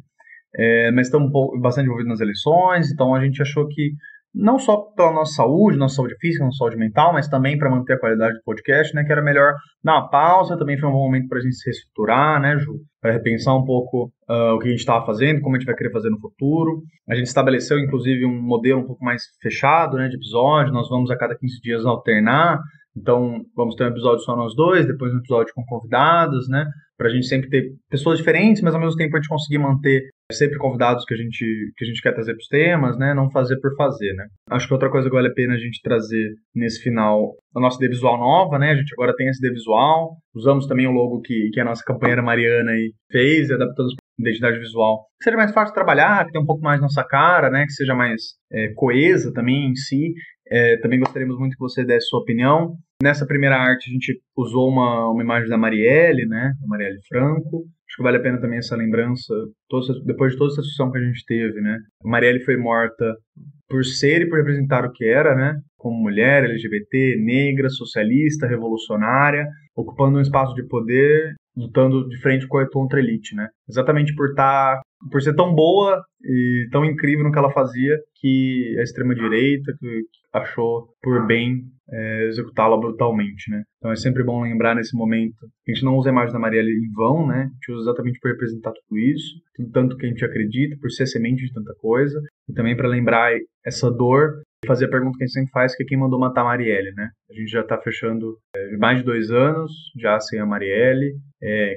Mas estamos bastante envolvidos nas eleições, então a gente achou que não só pela nossa saúde física, nossa saúde mental, mas também para manter a qualidade do podcast, né, que era melhor dar uma pausa. Também foi um bom momento para a gente se reestruturar, né, Ju, para repensar um pouco o que a gente estava fazendo, como a gente vai querer fazer no futuro. A gente estabeleceu, inclusive, um modelo um pouco mais fechado, né, de episódio. Nós vamos a cada 15 dias alternar. Então, vamos ter um episódio só nós dois, depois um episódio com convidados, né, para a gente sempre ter pessoas diferentes, mas ao mesmo tempo a gente conseguir manter sempre convidados que a gente quer trazer para os temas, né? Não fazer por fazer, né? Acho que outra coisa que vale a pena a gente trazer nesse final, a nossa ID visual nova, né? A gente agora tem essa ID visual. Usamos também o logo que a nossa companheira Mariana aí fez e adaptamos para a identidade visual. Que seja mais fácil de trabalhar, que tenha um pouco mais nossa cara, né? Que seja mais coesa também em si. Também gostaríamos muito que você desse sua opinião. Nessa primeira arte a gente usou uma imagem da Marielle, né? Da Marielle Franco. Acho que vale a pena também essa lembrança, depois de toda essa discussão que a gente teve, né? A Marielle foi morta por ser e por representar o que era, né? Como mulher, LGBT, negra, socialista, revolucionária, ocupando um espaço de poder, lutando de frente contra a elite, né? Exatamente por ser tão boa e tão incrível no que ela fazia, que a extrema-direita que achou por bem executá-la brutalmente, né? Então é sempre bom lembrar nesse momento que a gente não usa a imagem da Marielle em vão, né? A gente usa exatamente por representar tudo isso, tanto que a gente acredita, por ser semente de tanta coisa, e também para lembrar essa dor e fazer a pergunta que a gente sempre faz, que é quem mandou matar a Marielle, né? A gente já está fechando mais de 2 anos, já sem a Marielle,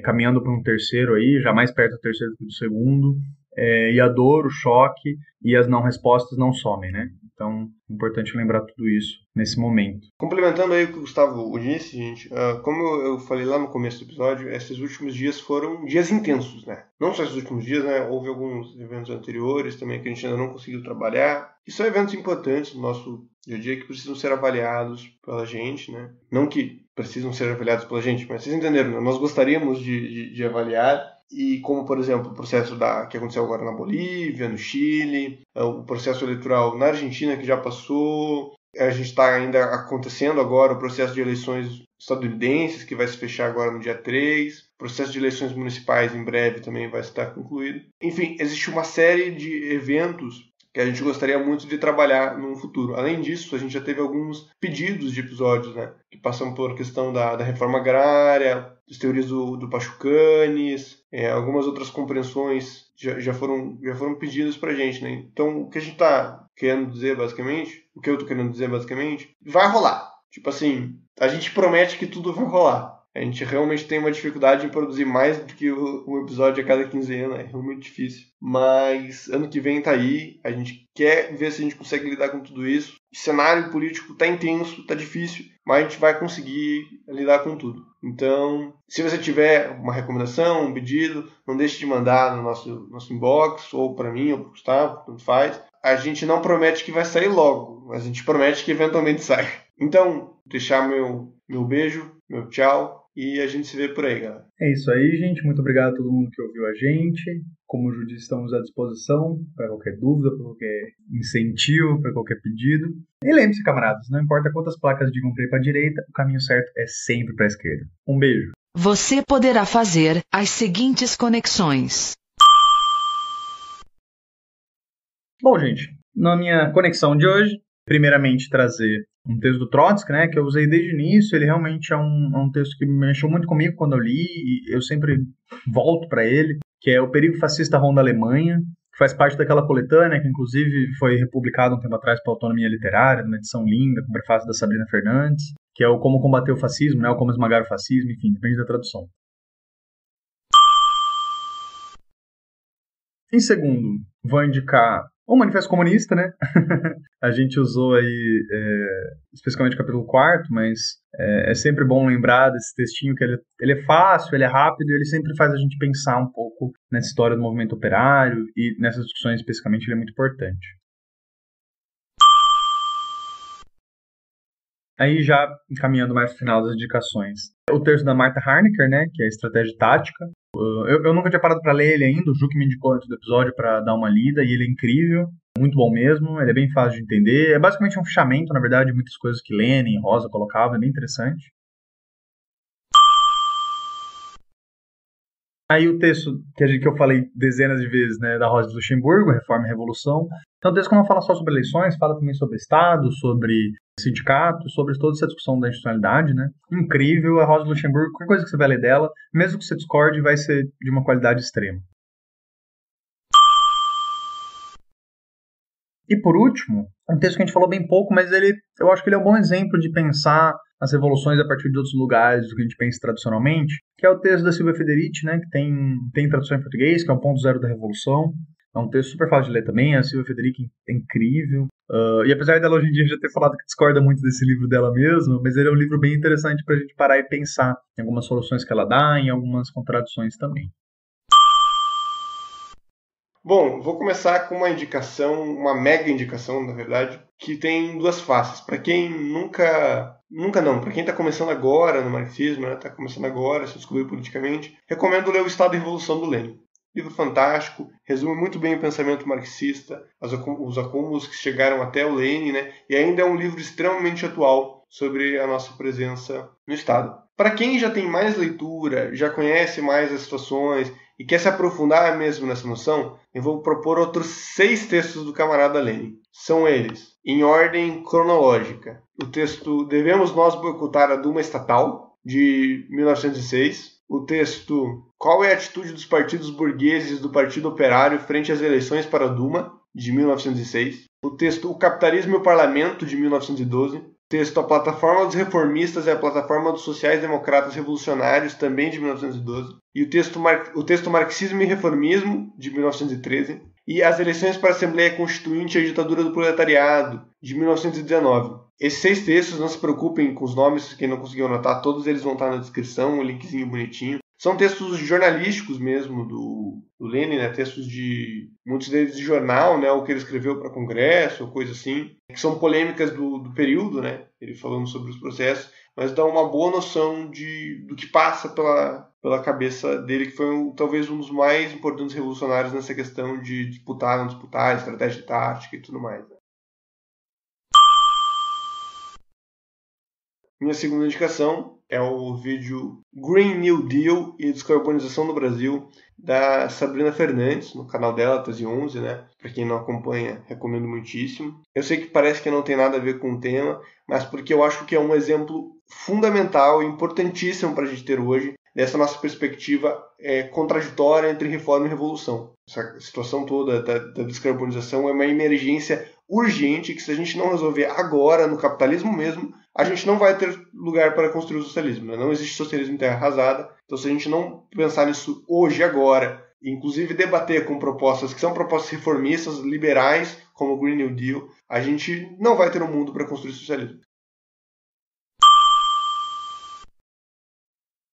caminhando para um terceiro aí, já mais perto do terceiro do que do segundo, e a dor, o choque e as não respostas não somem, né? Então, é importante lembrar tudo isso nesse momento. Complementando aí o que o Gustavo disse, gente, como eu falei lá no começo do episódio, esses últimos dias foram dias intensos, né? Não só esses últimos dias, né? Houve alguns eventos anteriores também que a gente ainda não conseguiu trabalhar. E são eventos importantes no nosso dia a dia que precisam ser avaliados pela gente, né? Não que precisam ser avaliados pela gente, mas vocês entenderam, né? Nós gostaríamos de avaliar. E como, por exemplo, o processo que aconteceu agora na Bolívia, no Chile, o processo eleitoral na Argentina que já passou, a gente está ainda acontecendo agora o processo de eleições estadunidenses que vai se fechar agora no dia 3, o processo de eleições municipais em breve também vai estar concluído. Enfim, existe uma série de eventos que a gente gostaria muito de trabalhar no futuro. Além disso, a gente já teve alguns pedidos de episódios, né, que passam por questão da reforma agrária, das teorias do Pachucanes, algumas outras compreensões já foram pedidas pra gente, né? Então, o que a gente tá querendo dizer, basicamente, o que eu tô querendo dizer, basicamente, vai rolar. Tipo assim, a gente promete que tudo vai rolar. A gente realmente tem uma dificuldade em produzir mais do que um episódio a cada 15 anos, é realmente difícil. Mas ano que vem tá aí, a gente quer ver se a gente consegue lidar com tudo isso. O cenário político tá intenso, tá difícil, mas a gente vai conseguir lidar com tudo. Então, se você tiver uma recomendação, um pedido, não deixe de mandar no nosso inbox, ou para mim, ou para o Gustavo, tanto faz. A gente não promete que vai sair logo, mas a gente promete que eventualmente sai. Então, deixar meu beijo, meu tchau, e a gente se vê por aí, galera. É isso aí, gente. Muito obrigado a todo mundo que ouviu a gente. Como o Ju disse, estamos à disposição para qualquer dúvida, para qualquer incentivo, para qualquer pedido. E lembre-se, camaradas, não importa quantas placas digam para ir para a direita, o caminho certo é sempre para a esquerda. Um beijo. Você poderá fazer as seguintes conexões. Bom, gente, na minha conexão de hoje, primeiramente trazer um texto do Trotsky, né, que eu usei desde o início. Ele realmente é um texto que mexeu muito comigo quando eu li, e eu sempre volto para ele, que é O Perigo Fascista Ronda a Alemanha, que faz parte daquela coletânea que inclusive foi republicada um tempo atrás pela Autonomia Literária, numa edição linda, com prefácio da Sabrina Fernandes, que é o Como Combater o Fascismo, né, o Como Esmagar o Fascismo, enfim, depende da tradução. Em segundo, vou indicar o Manifesto Comunista, né? A gente usou aí, especificamente o capítulo 4º, mas é sempre bom lembrar desse textinho, que ele é fácil, ele é rápido, e ele sempre faz a gente pensar um pouco nessa história do movimento operário, e nessas discussões especificamente ele é muito importante. Aí já encaminhando mais para o final das indicações. O texto da Martha Harnecker, né, que é Estratégia Tática. Eu nunca tinha parado para ler ele ainda, o Ju que me indicou antes do episódio para dar uma lida, e ele é incrível. Muito bom mesmo, ele é bem fácil de entender. É basicamente um fichamento, na verdade, de muitas coisas que Lenin e Rosa colocavam, é bem interessante. Aí o texto que eu falei dezenas de vezes, né, da Rosa de Luxemburgo, Reforma e Revolução. Então o texto que não fala só sobre eleições, fala também sobre Estado, sobre sindicato, sobre toda essa discussão da institucionalidade, né? Incrível, a Rosa de Luxemburgo, qualquer coisa que você vai ler dela, mesmo que você discorde, vai ser de uma qualidade extrema. E por último, um texto que a gente falou bem pouco, mas eu acho que ele é um bom exemplo de pensar as revoluções a partir de outros lugares do que a gente pensa tradicionalmente, que é o texto da Silvia Federici, né, que tem tradução em português, que é o ponto zero da Revolução. É um texto super fácil de ler também, a Silvia Federici é incrível. E apesar dela hoje em dia já ter falado que discorda muito desse livro dela mesma, mas ele é um livro bem interessante para a gente parar e pensar em algumas soluções que ela dá, em algumas contradições também. Bom, vou começar com uma indicação, uma mega indicação, na verdade, que tem duas faces. Para quem para quem está começando agora no marxismo, está começando agora a se descobrir politicamente, recomendo ler O Estado e a Revolução do Lenin. Livro fantástico, resume muito bem o pensamento marxista, os acúmulos que chegaram até o Lenin, né? E ainda é um livro extremamente atual sobre a nossa presença no Estado. Para quem já tem mais leitura, já conhece mais as situações e quer se aprofundar mesmo nessa noção, eu vou propor outros 6 textos do camarada Lenin. São eles, em ordem cronológica. O texto Devemos Nós Boicotar a Duma Estatal, de 1906. O texto Qual é a atitude dos partidos burgueses do Partido Operário frente às eleições para a Duma, de 1906. O texto O Capitalismo e o Parlamento, de 1912. O texto A Plataforma dos Reformistas e a Plataforma dos Sociais-Democratas Revolucionários, também de 1912. E o texto Marxismo e Reformismo, de 1913. E As Eleições para a Assembleia Constituinte e a Ditadura do Proletariado, de 1919. Esses 6 textos, não se preocupem com os nomes, quem não conseguiu anotar, todos eles vão estar na descrição, um linkzinho bonitinho. São textos jornalísticos mesmo do Lenin, né? Textos muitos deles de jornal, né? O que ele escreveu para congresso, ou coisa assim, que são polêmicas do período, né? Ele falando sobre os processos, mas dá uma boa noção do que passa pela cabeça dele, que foi talvez um dos mais importantes revolucionários nessa questão de disputar, não disputar, estratégia tática e tudo mais. Minha segunda indicação é o vídeo Green New Deal e Descarbonização no Brasil, da Sabrina Fernandes, no canal dela, Tese 11, né? Para quem não acompanha, recomendo muitíssimo. Eu sei que parece que não tem nada a ver com o tema, mas porque eu acho que é um exemplo fundamental e importantíssimo para a gente ter hoje, dessa nossa perspectiva contraditória entre reforma e revolução. Essa situação toda da descarbonização é uma emergência urgente que, se a gente não resolver agora, no capitalismo mesmo, a gente não vai ter lugar para construir o socialismo. Né? Não existe socialismo em terra arrasada. Então, se a gente não pensar nisso hoje, agora, e inclusive debater com propostas que são propostas reformistas, liberais, como o Green New Deal, a gente não vai ter um mundo para construir socialismo.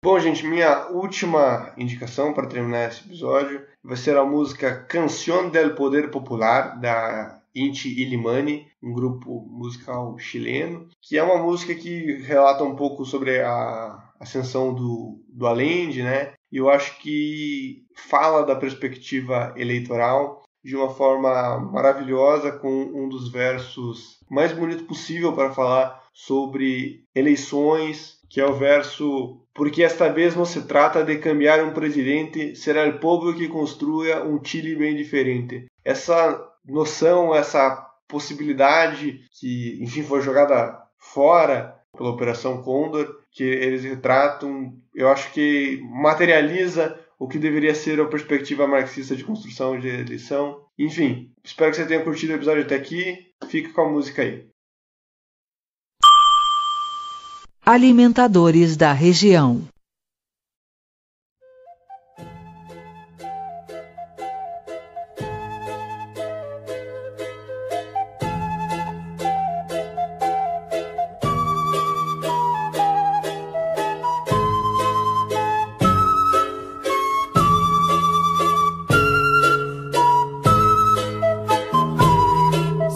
Bom, gente, minha última indicação para terminar esse episódio vai ser a música Canción del Poder Popular, da Inti Illimani, um grupo musical chileno, que é uma música que relata um pouco sobre a ascensão do Allende, né? E eu acho que fala da perspectiva eleitoral de uma forma maravilhosa, com um dos versos mais bonitos possível para falar sobre eleições, que é o verso: porque esta vez não se trata de cambiar um presidente, será o povo que construa um Chile bem diferente. Essa noção, essa possibilidade que, enfim, foi jogada fora pela Operação Condor, que eles retratam, eu acho que materializa o que deveria ser a perspectiva marxista de construção de eleição. Enfim, espero que você tenha curtido o episódio até aqui. Fica com a música aí. Alimentadores da região.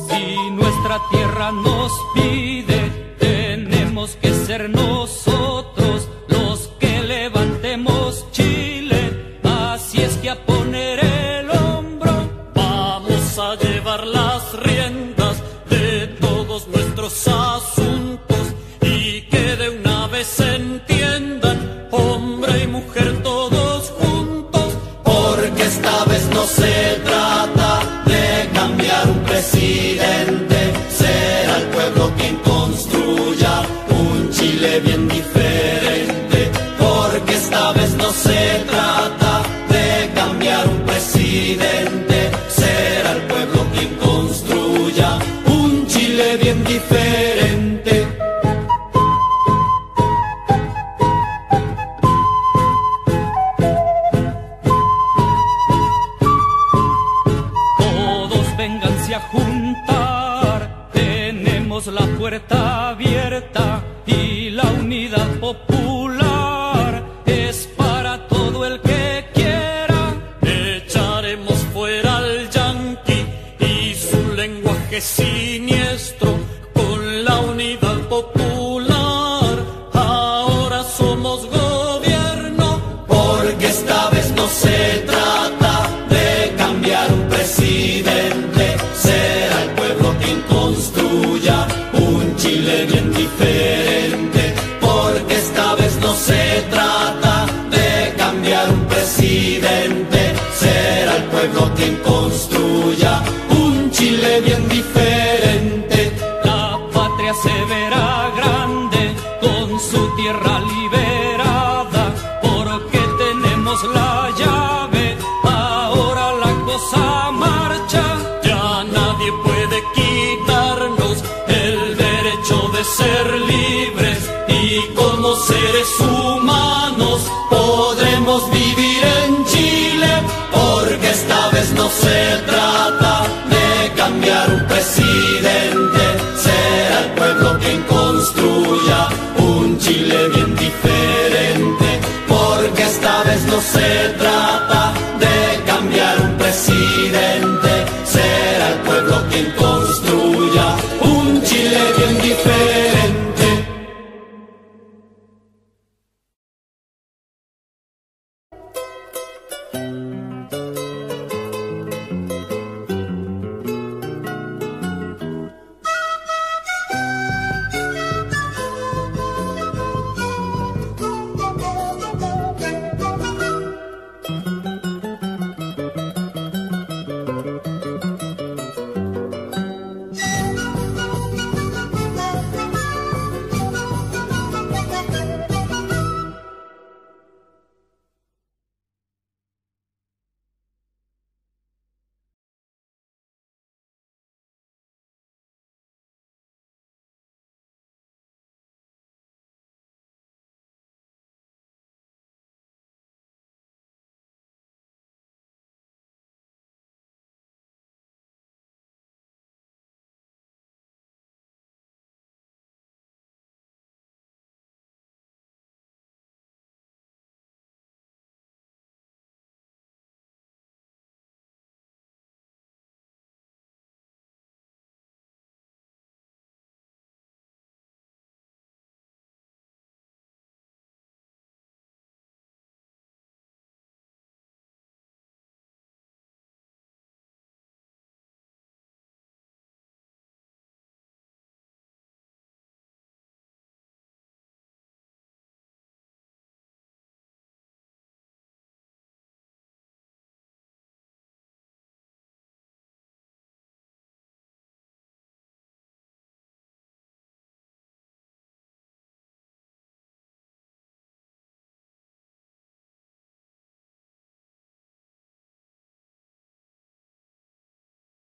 Si nuestra tierra nos pide, tenemos que ser nosotros los a llevar las riendas de todos nuestros asuntos y que de una vez se entiendan hombre y mujer todos juntos, porque esta vez no se trata de cambiar un presidente, será el pueblo quien construya un Chile bien diferente, porque esta vez no se trata de cambiar un presidente, será el pueblo quien construya un Chile bien diferente. Todos vénganse a juntar, tenemos la puerta abierta y la unidad popular es para todo el que quiera. Echaremos fuera al yanqui y su lenguaje siniestro con la unidad popular. Ahora somos gobierno, porque esta vez no se trata de cambiar un presidente, será el pueblo quien construya un Chile bien diferente, porque esta vez no se trata de cambiar un presidente, será el pueblo quien construya un Chile bien diferente. La patria se verá grande con su tierra liberada, porque tenemos la llave, ahora la cosa marcha, ya nadie puede quitarnos el derecho de ser libres y como seres humanos podremos vivir en Chile, porque esta vez no se trata